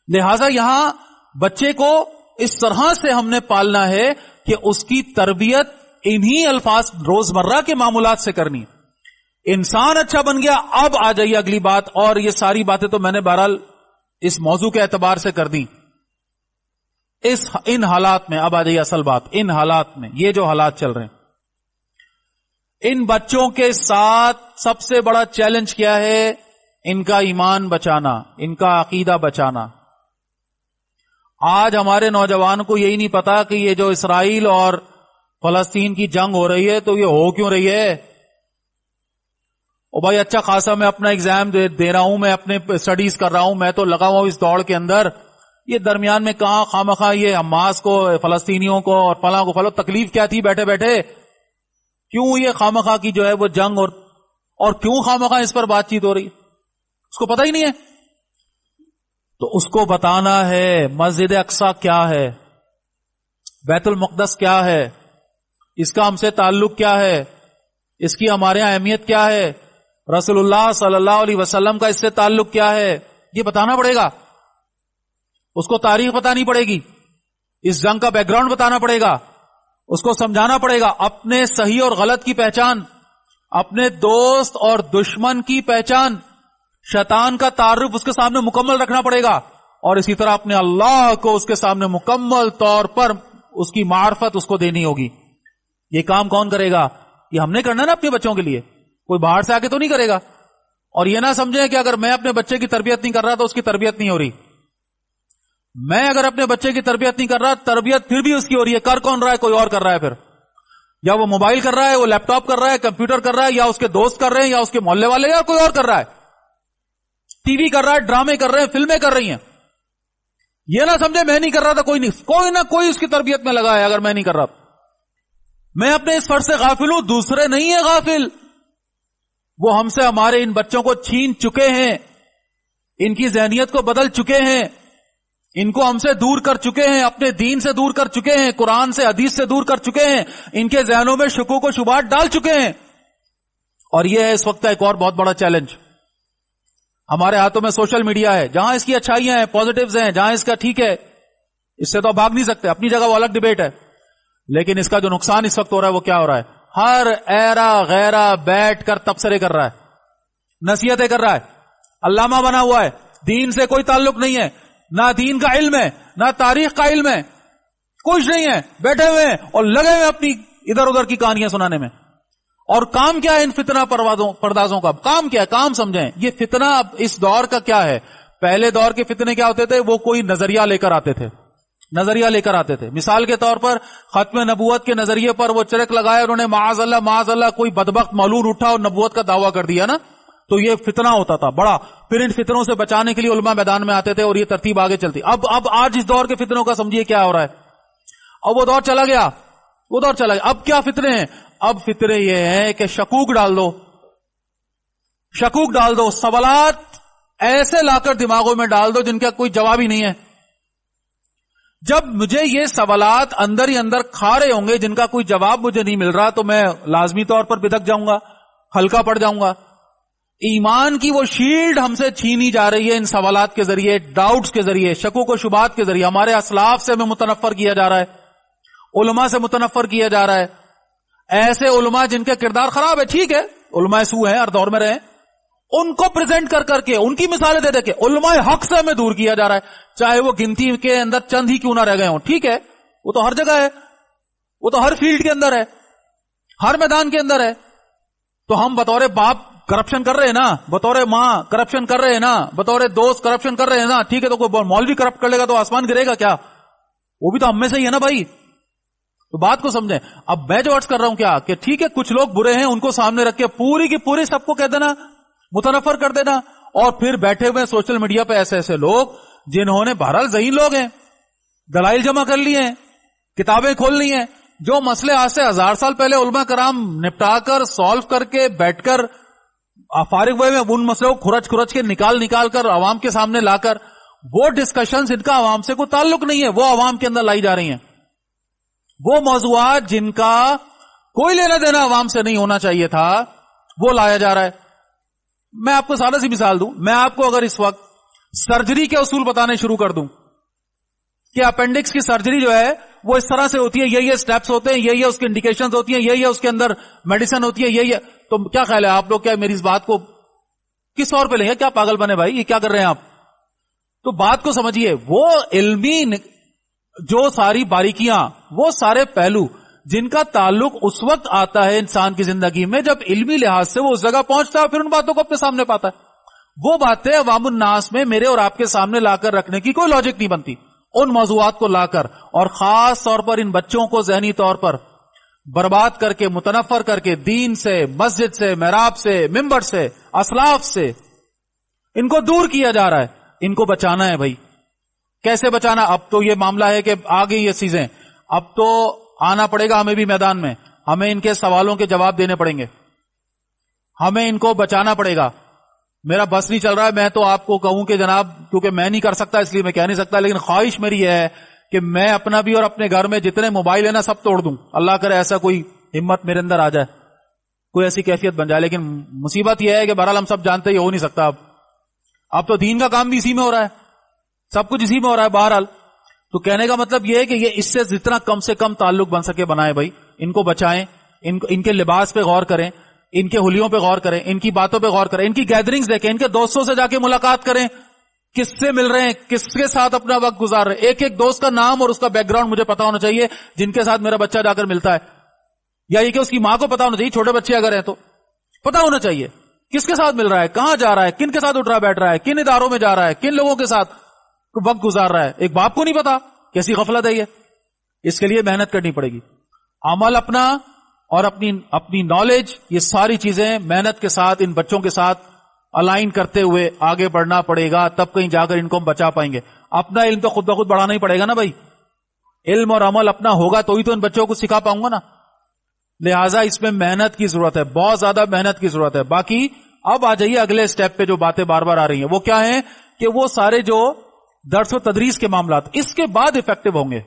لہذا یہاں بچے کو اس طرح سے ہم نے پالنا ہے کہ اس کی تربیت انہی الفاظ روزمرہ کے معاملات سے کرنی ہے. انسان اچھا بن گیا. اب آ جائیے اگلی بات، اور یہ ساری باتیں تو میں نے بہرحال اس موضوع کے اعتبار سے کر دی. ان حالات میں اب آ جائیے اصل بات. ان حالات میں یہ جو حالات چل رہے ہیں، ان بچوں کے ساتھ سب سے بڑا چیلنج کیا ہے؟ ان کا ایمان بچانا، ان کا عقیدہ بچانا. آج ہمارے نوجوان کو یہی نہیں پتا کہ یہ جو اسرائیل اور فلسطین کی جنگ ہو رہی ہے تو یہ ہو کیوں رہی ہے. او بھائی اچھا خاصا میں اپنا ایگزام دے رہا ہوں، میں اپنے اسٹڈیز کر رہا ہوں، میں تو لگا ہوا ہوں اس دوڑ کے اندر. یہ درمیان میں کہاں خواہ یہ حماس کو، فلسطینیوں کو اور فلاں کو تکلیف کیا تھی بیٹھے بیٹھے؟ کیوں یہ خواہ کی جو ہے وہ جنگ اور کیوں خواہ اس پر بات چیت ہو رہی؟ اس کو پتہ ہی نہیں ہے. تو اس کو بتانا ہے مسجد اقصی کیا ہے، بیت المقدس کیا ہے، اس کا ہم سے تعلق کیا ہے، اس کی ہمارے یہاں اہمیت کیا ہے، رسول اللہ صلی اللہ علیہ وسلم کا اس سے تعلق کیا ہے، یہ بتانا پڑے گا. اس کو تاریخ بتانی پڑے گی، اس جنگ کا بیک گراؤنڈ بتانا پڑے گا، اس کو سمجھانا پڑے گا. اپنے صحیح اور غلط کی پہچان، اپنے دوست اور دشمن کی پہچان، شیطان کا تعارف اس کے سامنے مکمل رکھنا پڑے گا، اور اسی طرح اپنے اللہ کو اس کے سامنے مکمل طور پر اس کی معرفت اس کو دینی ہوگی. یہ کام کون کرے گا؟ یہ ہم نے کرنا ہے نا اپنے بچوں کے لیے. کوئی باہر سے آ کے تو نہیں کرے گا. اور یہ نہ سمجھیں کہ اگر میں اپنے بچے کی تربیت نہیں کر رہا تو اس کی تربیت نہیں ہو رہی. میں اگر اپنے بچے کی تربیت نہیں کر رہا، تربیت پھر بھی اس کی ہو رہی ہے. کر کون رہا ہے؟ کوئی اور کر رہا ہے. پھر یا وہ موبائل کر رہا ہے، وہ لیپ ٹاپ کر رہا ہے، کمپیوٹر کر رہا ہے، یا اس کے دوست کر رہے ہیں، یا اس کے محلے والے، یا کوئی اور کر رہا ہے. ٹی وی کر رہا ہے، ڈرامے کر رہے ہیں، فلمیں کر رہی ہیں. یہ نہ سمجھے میں نہیں کر رہا تھا، کوئی نہ کوئی اس کی تربیت میں لگا ہے. اگر میں نہیں کر رہا، میں اپنے اس فرض سے غافل ہوں، دوسرے نہیں ہیں غافل. وہ ہم سے ہمارے ان بچوں کو چھین چکے ہیں، ان کی ذہنیت کو بدل چکے ہیں، ان کو ہم سے دور کر چکے ہیں، اپنے دین سے دور کر چکے ہیں، قرآن سے حدیث سے دور کر چکے ہیں، ان کے ذہنوں میں شکوک و شبہات ڈال چکے ہیں. اور یہ ہے اس وقت کا ایک اور بہت بڑا چیلنج. ہمارے ہاتھوں میں سوشل میڈیا ہے، جہاں اس کی اچھائیاں ہیں، پازیٹیوز ہیں، جہاں اس کا ٹھیک ہے، اس سے تو آپ بھاگ نہیں سکتے. اپنی جگہ وہ الگ ڈیبیٹ ہے. لیکن اس کا جو نقصان اس وقت ہو رہا ہے وہ کیا ہو رہا ہے؟ ہر ایرا غیرہ بیٹھ کر تبصرے کر رہا ہے، نصیحتیں کر رہا ہے، علامہ بنا ہوا ہے، دین سے کوئی تعلق نہیں ہے، نہ دین کا علم ہے، نہ تاریخ کا علم ہے، کچھ نہیں ہے، بیٹھے ہوئے ہیں اور لگے ہوئے اپنی ادھر ادھر کی کہانیاں سنانے میں. اور کام کیا ہے ان فتنہ پردازوں کا؟ کام کیا ہے؟ کام سمجھیں. یہ فتنہ اب اس دور کا کیا ہے؟ پہلے دور کے فتنے کیا ہوتے تھے؟ وہ کوئی نظریہ لے کر آتے تھے، نظریہ لے کر آتے تھے. مثال کے طور پر ختم نبوت کے نظریے پر وہ چرک لگایا, انہوں نے معاذ اللہ کوئی بدبخت مولود اٹھا اور نبوت کا دعویٰ کر دیا نا, تو یہ فتنہ ہوتا تھا بڑا. پھر ان فتنوں سے بچانے کے لیے علماء میدان میں آتے تھے اور یہ ترتیب آگے چلتی. اب آج اس دور کے فتنوں کا سمجھیے کیا ہو رہا ہے. اب وہ دور چلا گیا. اب کیا فتنے ہیں؟ اب فتنے یہ ہیں کہ شکوک ڈال دو, سوالات ایسے لا کر دماغوں میں ڈال دو جن کا کوئی جواب ہی نہیں ہے. جب مجھے یہ سوالات اندر ہی اندر کھا رہے ہوں گے جن کا کوئی جواب مجھے نہیں مل رہا, تو میں لازمی طور پر بدک جاؤں گا, ہلکا پڑ جاؤں گا. ایمان کی وہ شیلڈ ہم سے چھینی جا رہی ہے ان سوالات کے ذریعے, ڈاؤٹس کے ذریعے, شکوک و شبہات کے ذریعے. ہمارے اسلاف سے ہمیں متنفر کیا جا رہا ہے, علماء سے متنفر کیا جا رہا ہے. ایسے علماء جن کے کردار خراب ہے, ٹھیک ہے, علماء سو ہیں, ہر دور میں رہے, ان کو پریزنٹ کر کے ان کی مثالیں دے کے علماء حق سے ہمیں دور کیا جا رہا ہے, چاہے وہ گنتی کے اندر چند ہی کیوں نہ رہ گئے ہوں. ٹھیک ہے, وہ تو ہر جگہ ہے, وہ تو ہر فیلڈ کے اندر ہے, ہر میدان کے اندر ہے. تو ہم بطور باپ کرپشن کر رہے ہیں نا, بطور ماں کرپشن کر رہے ہیں نا, بطور دوست کرپشن کر رہے ہیں نا, ٹھیک ہے, تو کوئی مولوی کرپٹ کر لے گا تو آسمان گرے گا کیا؟ وہ بھی تو ہم میں سے ہی ہے نا بھائی. تو بات کو سمجھیں. اب میں جو عرض کر رہا ہوں کیا کہ ٹھیک ہے کچھ لوگ برے ہیں, ان کو سامنے رکھ کے پوری کی پوری سب کو کہہ دینا, متنفر کر دینا, اور پھر بیٹھے ہوئے سوشل میڈیا پہ ایسے لوگ جنہوں نے بہرحال ذہین لوگ ہیں, دلائل جمع کر لی ہیں, کتابیں کھول لی ہیں, جو مسئلے آج سے 1000 سال پہلے علماء کرام نپٹا کر سالو کر کے بیٹھ کر فارغ ہوئے میں ان مسئلوں کو کھرچ کے نکال کر عوام کے سامنے لا کر, وہ ڈسکشنز ان کا عوام سے کوئی تعلق نہیں ہے, وہ عوام کے اندر لائی جا رہی ہیں. وہ موضوعات جن کا کوئی لینا دینا عوام سے نہیں ہونا چاہیے تھا وہ لایا جا رہا ہے. میں آپ کو سادہ سی مثال دوں. میں آپ کو اگر اس وقت سرجری کے اصول بتانے شروع کر دوں کہ اپینڈکس کی سرجری جو ہے وہ اس طرح سے ہوتی ہے, یہ سٹیپس ہوتے ہیں, یہ اس کے انڈیکیشنز ہوتی ہیں, یہ اس کے اندر میڈیسن ہوتی ہے, یہ تو کیا خیال ہے آپ لوگ, کیا میری اس بات کو کس طور پہ لیں گے؟ کیا پاگل بنے بھائی, یہ کیا کر رہے ہیں آپ؟ تو بات کو سمجھیے. وہ علمی جو ساری باریکیاں, وہ سارے پہلو جن کا تعلق اس وقت آتا ہے انسان کی زندگی میں جب علمی لحاظ سے وہ اس جگہ پہنچتا ہے, پھر ان باتوں کو اپنے سامنے پاتا ہے. وہ باتیں عوام الناس میں میرے اور آپ کے سامنے لا کر رکھنے کی کوئی لاجک نہیں بنتی. ان موضوعات کو لا کر, اور خاص طور پر ان بچوں کو ذہنی طور پر برباد کر کے, متنفر کر کے, دین سے, مسجد سے, محراب سے, ممبر سے, اسلاف سے ان کو دور کیا جا رہا ہے. ان کو بچانا ہے بھائی. کیسے بچانا؟ اب تو یہ معاملہ ہے کہ آ گئی یہ چیزیں, اب تو آنا پڑے گا ہمیں بھی میدان میں, ہمیں ان کے سوالوں کے جواب دینے پڑیں گے, ہمیں ان کو بچانا پڑے گا. میرا بس نہیں چل رہا ہے, میں تو آپ کو کہوں کہ جناب, کیونکہ میں نہیں کر سکتا اس لیے میں کہہ نہیں سکتا, لیکن خواہش میری یہ ہے کہ میں اپنا بھی اور اپنے گھر میں جتنے موبائل ہیں نا سب توڑ دوں. اللہ کرے ایسا کوئی ہمت میرے اندر آ جائے, کوئی ایسی کیفیت بن جائے. لیکن مصیبت یہ ہے کہ بہرحال ہم سب جانتے ہی ہو نہیں سکتا. اب تو دین کا کام بھی اسی میں ہو رہا ہے, سب کچھ اسی میں ہو رہا ہے بہرحال. تو کہنے کا مطلب یہ ہے کہ یہ اس سے جتنا کم سے کم تعلق بن سکے بنائے بھائی. ان کو بچائیں, ان کے لباس پہ غور کریں, ان کے حلیوں پہ غور کریں, ان کی باتوں پہ غور کریں, ان کی گیدرنگز دیکھیں, ان کے دوستوں سے جا کے ملاقات کریں, کس سے مل رہے ہیں, کس کے ساتھ اپنا وقت گزار رہے ہیں. ایک دوست کا نام اور اس کا بیک گراؤنڈ مجھے پتا ہونا چاہیے جن کے ساتھ میرا بچہ جا کر ملتا ہے, یا یہ کہ اس کی ماں کو پتا ہونا چاہیے, چھوٹے بچے اگر ہیں تو پتا ہونا چاہیے کس کے ساتھ مل رہا ہے, کہاں جا رہا ہے, کن کے ساتھ اٹھ رہا بیٹھ رہا ہے, کن اداروں میں جا رہا ہے, کن لوگوں کے ساتھ وقت گزار رہا ہے. ایک باپ کو نہیں پتا, کیسی غفلت ہے یہ. اس کے لیے محنت کرنی پڑے گی, عمل اپنا اور اپنی نالج, یہ ساری چیزیں محنت کے ساتھ ان بچوں کے ساتھ الائن کرتے ہوئے آگے بڑھنا پڑے گا, تب کہیں جا کر ان کو ہم بچا پائیں گے. اپنا علم تو خود بخود بڑھانا ہی پڑے گا نا بھائی. علم اور عمل اپنا ہوگا تو ہی تو ان بچوں کو سکھا پاؤں گا نا. لہٰذا اس میں محنت کی ضرورت ہے, بہت زیادہ محنت کی ضرورت ہے. باقی اب آ جائیے اگلے سٹیپ پہ جو باتیں بار بار آ رہی ہیں, وہ کیا ہیں کہ وہ سارے جو درس و تدریس کے معاملات اس کے بعد افیکٹو ہوں گے.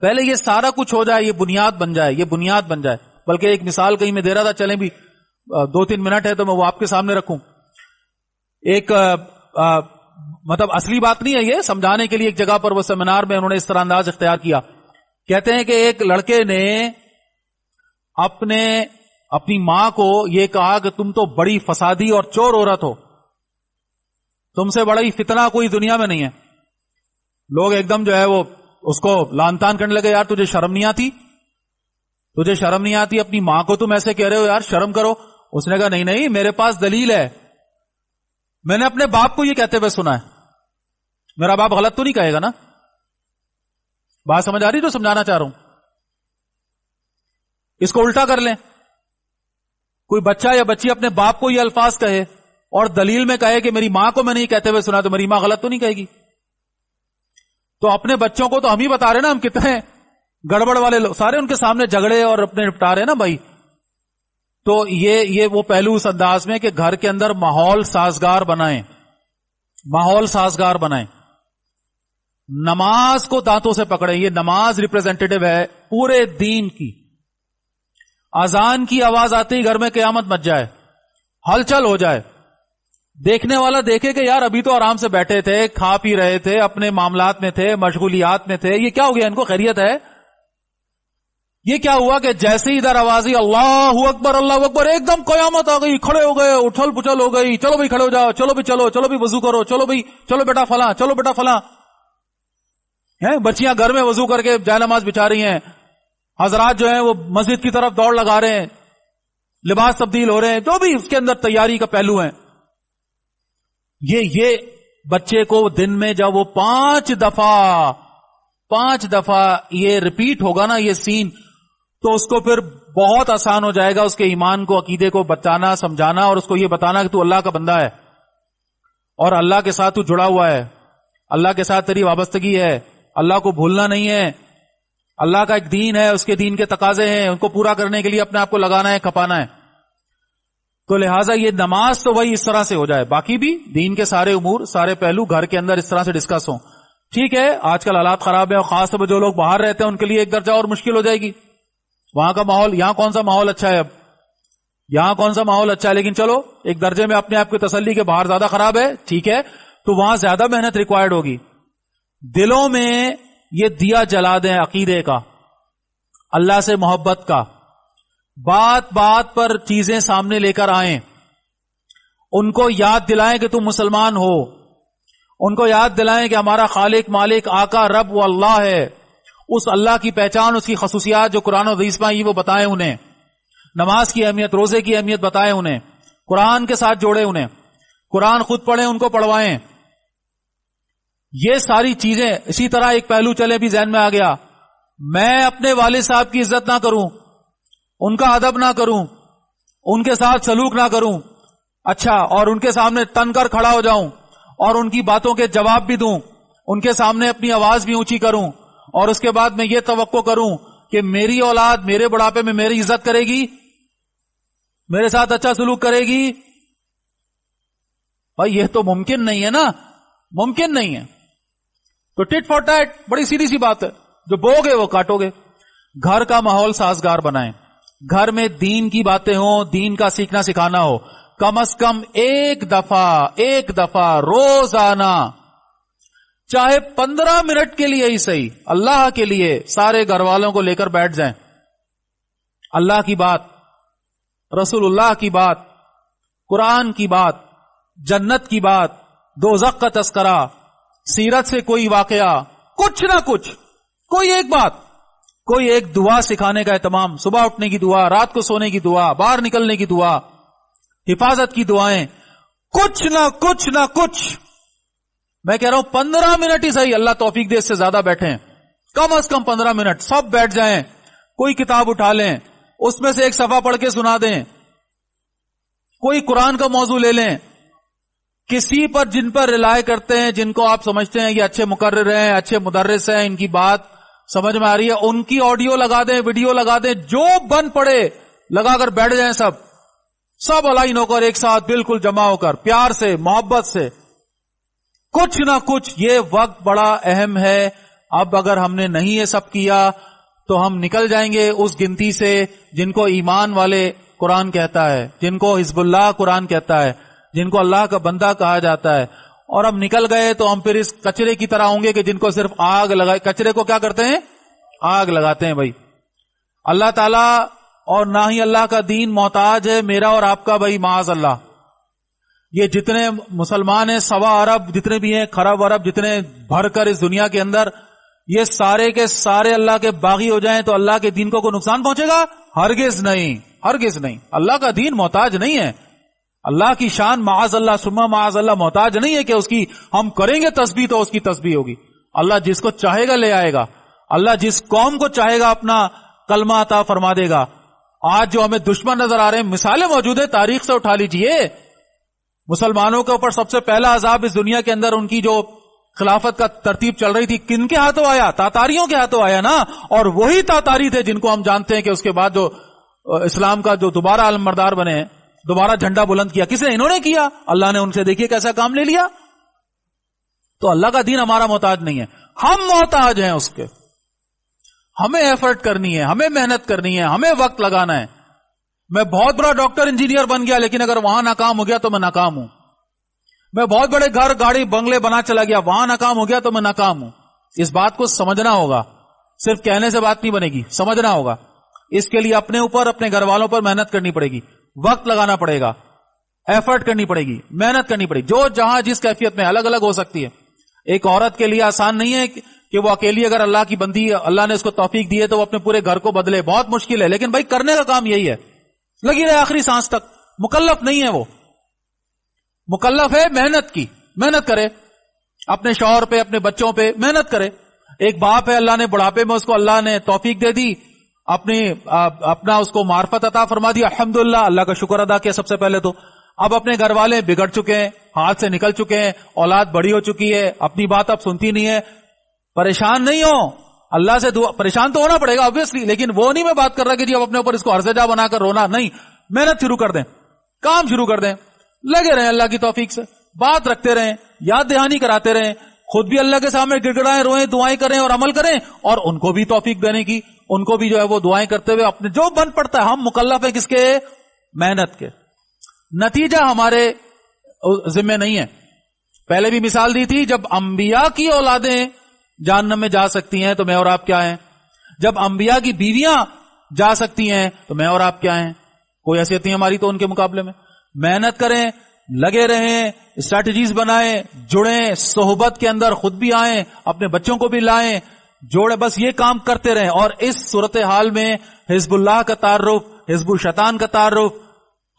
پہلے یہ سارا کچھ ہو جائے, یہ بنیاد بن جائے, یہ بنیاد بن جائے. بلکہ ایک مثال کہیں میں دے رہا تھا, چلیں بھی 2-3 منٹ ہے تو میں وہ آپ کے سامنے رکھوں. ایک مطلب اصلی بات نہیں ہے, یہ سمجھانے کے لیے ایک جگہ پر وہ سیمینار میں انہوں نے اس طرح انداز اختیار کیا. کہتے ہیں کہ ایک لڑکے نے اپنی ماں کو یہ کہا کہ تم تو بڑی فسادی اور چور عورت ہو, تم سے بڑا ہی فتنہ کوئی دنیا میں نہیں ہے. لوگ ایک دم جو ہے وہ اس کو لان تان کرنے لگے, یار تجھے شرم نہیں آتی, تجھے شرم نہیں آتی, اپنی ماں کو تم ایسے کہہ رہے ہو, یار شرم کرو. اس نے کہا نہیں میرے پاس دلیل ہے, میں نے اپنے باپ کو یہ کہتے ہوئے سنا ہے, میرا باپ غلط تو نہیں کہے گا نا. بات سمجھ آ رہی جو سمجھانا چاہ رہا ہوں؟ اس کو الٹا کر لیں، کوئی بچہ یا بچی اپنے باپ کو یہ الفاظ کہے اور دلیل میں کہے کہ میری ماں کو میں نہیں کہتے ہوئے سنا، تو میری ماں غلط تو نہیں کہے گی؟ تو اپنے بچوں کو تو ہم ہی بتا رہے نا ہم کتنے گڑبڑ والے لوگ، سارے ان کے سامنے جھگڑے اور اپنے نپٹا رہے ہیں نا بھائی. تو یہ وہ پہلو اس انداز میں کہ گھر کے اندر ماحول سازگار بنائیں، ماحول سازگار بنائیں. نماز کو دانتوں سے پکڑیں، یہ نماز ریپریزنٹیٹو ہے پورے دین کی. اذان کی آواز آتے ہی گھر میں قیامت مچ جائے، ہلچل ہو جائے، دیکھنے والا دیکھے کہ یار ابھی تو آرام سے بیٹھے تھے، کھا پی رہے تھے، اپنے معاملات میں تھے، مشغولیات میں تھے، یہ کیا ہو گیا؟ ان کو خیریت ہے؟ یہ کیا ہوا کہ جیسے ہی ادھر آواز اللہ اکبر اللہ اکبر، ایک دم قیامت آ گئی، کھڑے ہو گئے، اٹھل پچھل ہو گئی، چلو بھائی کھڑے ہو جاؤ، چلو بھی چلو، چلو بھی وضو کرو، چلو بھائی چلو بیٹا فلاں، چلو بیٹا فلاں. بچیاں گھر میں وضو کر کے جائے نماز بچھا رہی ہیں، حضرات جو ہیں وہ مسجد کی طرف دوڑ لگا رہے ہیں، لباس تبدیل ہو رہے ہیں، جو بھی اس کے اندر تیاری کا پہلو ہے. یہ بچے کو دن میں جب وہ 5 دفعہ یہ ریپیٹ ہوگا نا یہ سین، تو اس کو پھر بہت آسان ہو جائے گا اس کے ایمان کو، عقیدے کو بتانا، سمجھانا، اور اس کو یہ بتانا کہ تو اللہ کا بندہ ہے اور اللہ کے ساتھ تو جڑا ہوا ہے، اللہ کے ساتھ تیری وابستگی ہے، اللہ کو بھولنا نہیں ہے، اللہ کا ایک دین ہے، اس کے دین کے تقاضے ہیں، ان کو پورا کرنے کے لیے اپنے آپ کو لگانا ہے، کھپانا ہے. تو لہٰذا یہ نماز تو وہی اس طرح سے ہو جائے، باقی بھی دین کے سارے امور، سارے پہلو گھر کے اندر اس طرح سے ڈسکس ہوں. ٹھیک ہے آج کل حالات خراب ہیں اور خاص طور پر جو لوگ باہر رہتے ہیں ان کے لیے ایک درجہ اور مشکل ہو جائے گی. وہاں کا ماحول، یہاں کون سا ماحول اچھا ہے؟ اب یہاں کون سا ماحول اچھا ہے؟ لیکن چلو ایک درجے میں اپنے آپ کی تسلی کے باہر زیادہ خراب ہے، ٹھیک ہے، تو وہاں زیادہ محنت ریکوائرڈ ہوگی. دلوں میں یہ دیا جلا دیں عقیدے کا، اللہ سے محبت کا، بات بات پر چیزیں سامنے لے کر آئیں، ان کو یاد دلائیں کہ تم مسلمان ہو، ان کو یاد دلائیں کہ ہمارا خالق، مالک، آقا، رب وہ اللہ ہے. اس اللہ کی پہچان، اس کی خصوصیات جو قرآن و حدیث میں وہ بتائیں انہیں، نماز کی اہمیت، روزے کی اہمیت بتائیں انہیں، قرآن کے ساتھ جوڑے انہیں، قرآن خود پڑھیں، ان کو پڑھوائیں. یہ ساری چیزیں. اسی طرح ایک پہلو چلے بھی ذہن میں آ گیا، میں اپنے والد صاحب کی عزت نہ کروں، ان کا ادب نہ کروں، ان کے ساتھ سلوک نہ کروں، اچھا، اور ان کے سامنے تن کر کھڑا ہو جاؤں اور ان کی باتوں کے جواب بھی دوں، ان کے سامنے اپنی آواز بھی اونچی کروں، اور اس کے بعد میں یہ توقع کروں کہ میری اولاد میرے بڑھاپے میں میری عزت کرے گی، میرے ساتھ اچھا سلوک کرے گی. بھائی یہ تو ممکن نہیں ہے نا، ممکن نہیں ہے. تو ٹٹ فار ٹیٹ، بڑی سیدھی سی بات ہے، جو بو گے وہ کاٹو گے. گھر کا ماحول سازگار بنائیں، گھر میں دین کی باتیں ہوں، دین کا سیکھنا سکھانا ہو. کم از کم ایک دفعہ روزانہ، چاہے 15 منٹ کے لیے ہی صحیح، اللہ کے لیے سارے گھر والوں کو لے کر بیٹھ جائیں. اللہ کی بات، رسول اللہ کی بات، قرآن کی بات، جنت کی بات، دوزخ کا تذکرہ، سیرت سے کوئی واقعہ، کچھ نہ کچھ، کوئی ایک بات، کوئی ایک دعا سکھانے کا اہتمام، صبح اٹھنے کی دعا، رات کو سونے کی دعا، باہر نکلنے کی دعا، حفاظت کی دعائیں، کچھ نہ کچھ. میں کہہ رہا ہوں 15 منٹ ہی صحیح، اللہ توفیق دے اس سے زیادہ بیٹھیں، کم از کم 15 منٹ سب بیٹھ جائیں، کوئی کتاب اٹھا لیں، اس میں سے ایک صفحہ پڑھ کے سنا دیں، کوئی قرآن کا موضوع لے لیں، کسی پر جن پر رلائے کرتے ہیں، جن کو آپ سمجھتے ہیں یہ اچھے مقرر ہیں، اچھے مدرس ہیں، ان کی بات سمجھ میں آ رہی ہے، ان کی آڈیو لگا دیں، ویڈیو لگا دیں، جو بن پڑے لگا کر بیٹھ جائیں، سب الائن ہو کر ایک ساتھ بالکل جمع ہو کر پیار سے، محبت سے، کچھ نہ کچھ. یہ وقت بڑا اہم ہے. اب اگر ہم نے نہیں یہ سب کیا تو ہم نکل جائیں گے اس گنتی سے جن کو ایمان والے قرآن کہتا ہے، جن کو حزب اللہ قرآن کہتا ہے، جن کو اللہ کا بندہ کہا جاتا ہے. اور ہم نکل گئے تو ہم پھر اس کچرے کی طرح ہوں گے کہ جن کو صرف آگ لگائے. کچرے کو کیا کرتے ہیں؟ آگ لگاتے ہیں. بھائی اللہ تعالی اور نہ ہی اللہ کا دین محتاج ہے میرا اور آپ کا، بھائی معاذ اللہ. یہ جتنے مسلمان ہیں، 1.25 ارب جتنے بھی ہیں، خرب ارب جتنے بھر کر اس دنیا کے اندر، یہ سارے کے سارے اللہ کے باغی ہو جائیں تو اللہ کے دین کو کوئی نقصان پہنچے گا؟ ہرگز نہیں، ہرگز نہیں. اللہ کا دین محتاج نہیں ہے. اللہ کی شان معاذ اللہ ثم معاذ اللہ محتاج نہیں ہے کہ اس کی ہم کریں گے تسبیح تو اس کی تسبیح ہوگی. اللہ جس کو چاہے گا لے آئے گا. اللہ جس قوم کو چاہے گا اپنا کلمہ عطا فرما دے گا. آج جو ہمیں دشمن نظر آ رہے ہیں مثالیں موجود ہیں, تاریخ سے اٹھا لیجئے. مسلمانوں کے اوپر سب سے پہلا عذاب اس دنیا کے اندر ان کی جو خلافت کا ترتیب چل رہی تھی کن کے ہاتھوں آیا؟ تاتاریوں کے ہاتھوں آیا نا. اور وہی تاتاری تھے جن کو ہم جانتے ہیں کہ اس کے بعد جو اسلام کا جو دوبارہ علمبردار بنے, دوبارہ جھنڈا بلند کیا, کس نے؟ انہوں نے کیا. اللہ نے ان سے دیکھیے کیسا کام لے لیا. تو اللہ کا دین ہمارا محتاج نہیں ہے, ہم محتاج ہیں اس کے. ہمیں ایفرٹ کرنی ہے, ہمیں محنت کرنی ہے, ہمیں وقت لگانا ہے. میں بہت بڑا ڈاکٹر انجینئر بن گیا لیکن اگر وہاں ناکام ہو گیا تو میں ناکام ہوں. میں بہت بڑے گھر گاڑی بنگلے بنا چلا گیا, وہاں ناکام ہو گیا تو میں ناکام ہوں. اس بات کو سمجھنا ہوگا, صرف کہنے سے بات نہیں بنے گی, سمجھنا ہوگا. اس کے لیے اپنے اوپر, اپنے گھر والوں پر محنت کرنی پڑے گی, وقت لگانا پڑے گا, ایفرٹ کرنی پڑے گی, محنت کرنی پڑے گی. جو جہاں جس کیفیت میں الگ الگ ہو سکتی ہے. ایک عورت کے لیے آسان نہیں ہے کہ وہ اکیلی اگر اللہ کی بندی, اللہ نے اس کو توفیق دی ہے تو وہ اپنے پورے گھر کو بدلے. بہت مشکل ہے, لیکن بھائی کرنے کا کام یہی ہے, لگی رہے آخری سانس تک. مکلف نہیں ہے وہ, مکلف ہے محنت کی. محنت کرے اپنے شوہر پہ, اپنے بچوں پہ محنت کرے. ایک باپ ہے, اللہ نے بڑھاپے میں اس کو اللہ نے توفیق دے دی, اپنا اس کو معرفت عطا فرما دی, الحمدللہ, اللہ کا شکر ادا کیا سب سے پہلے تو. اب اپنے گھر والے بگڑ چکے ہیں, ہاتھ سے نکل چکے ہیں, اولاد بڑی ہو چکی ہے, اپنی بات اب سنتی نہیں ہے. پریشان نہیں ہو, اللہ سے دعا, پریشان تو ہونا پڑے گا obviously, لیکن وہ نہیں میں بات کر رہا کہ جی اب اپنے اوپر اس کو ہرزجہ بنا کر رونا نہیں. محنت شروع کر دیں, کام شروع کر دیں, لگے رہیں اللہ کی توفیق سے, بات رکھتے رہیں, یاد دہانی کراتے رہیں, خود بھی اللہ کے سامنے گڑ گڑائیں, روئیں, دعائیں کریں اور عمل کریں, اور ان کو بھی توفیق دینے کی, ان کو بھی جو ہے وہ دعائیں کرتے ہوئے اپنے جو بن پڑتا ہے. ہم مکلف ہیں کس کے؟ محنت کے. نتیجہ ہمارے ذمہ نہیں ہے. پہلے بھی مثال دی تھی, جب انبیاء کی اولادیں جہنم میں جا سکتی ہیں تو میں اور آپ کیا ہیں؟ جب انبیاء کی بیویاں جا سکتی ہیں تو میں اور آپ کیا ہیں؟ کوئی حیثیت نہیں ہماری تو ان کے مقابلے میں. محنت کریں, لگے رہیں, اسٹریٹجیز بنائیں, جڑیں, صحبت کے اندر خود بھی آئیں, اپنے بچوں کو بھی لائیں, جوڑے, بس یہ کام کرتے رہیں. اور اس صورتحال میں حزب اللہ کا تعارف, حزب الشیطان کا تعارف,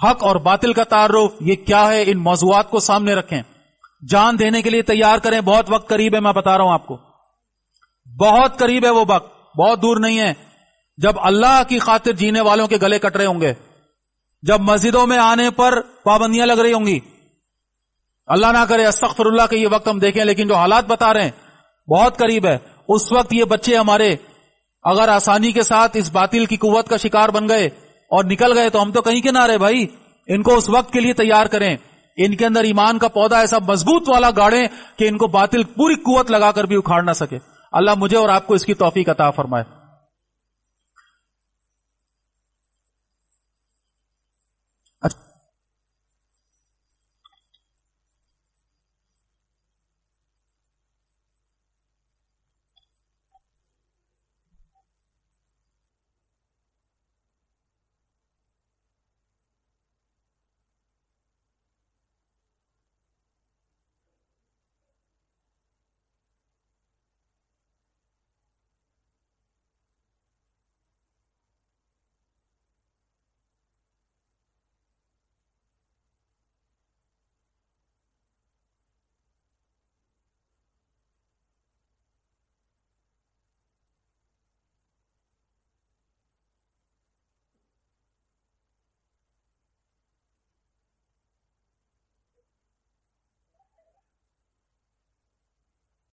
حق اور باطل کا تعارف, یہ کیا ہے, ان موضوعات کو سامنے رکھیں. جان دینے کے لیے تیار کریں. بہت وقت قریب ہے, میں بتا رہا ہوں آپ کو, بہت قریب ہے وہ وقت, بہت دور نہیں ہے جب اللہ کی خاطر جینے والوں کے گلے کٹ رہے ہوں گے, جب مسجدوں میں آنے پر پابندیاں لگ رہی ہوں گی. اللہ نہ کرے استغفر اللہ کہ یہ وقت ہم دیکھیں, لیکن جو حالات بتا رہے ہیں بہت قریب ہے. اس وقت یہ بچے ہمارے اگر آسانی کے ساتھ اس باطل کی قوت کا شکار بن گئے اور نکل گئے تو ہم تو کہیں کے نہ رہے بھائی. ان کو اس وقت کے لیے تیار کریں, ان کے اندر ایمان کا پودا ایسا مضبوط والا گاڑیں کہ ان کو باطل پوری قوت لگا کر بھی اکھاڑ نہ سکے. اللہ مجھے اور آپ کو اس کی توفیق عطا فرمائے.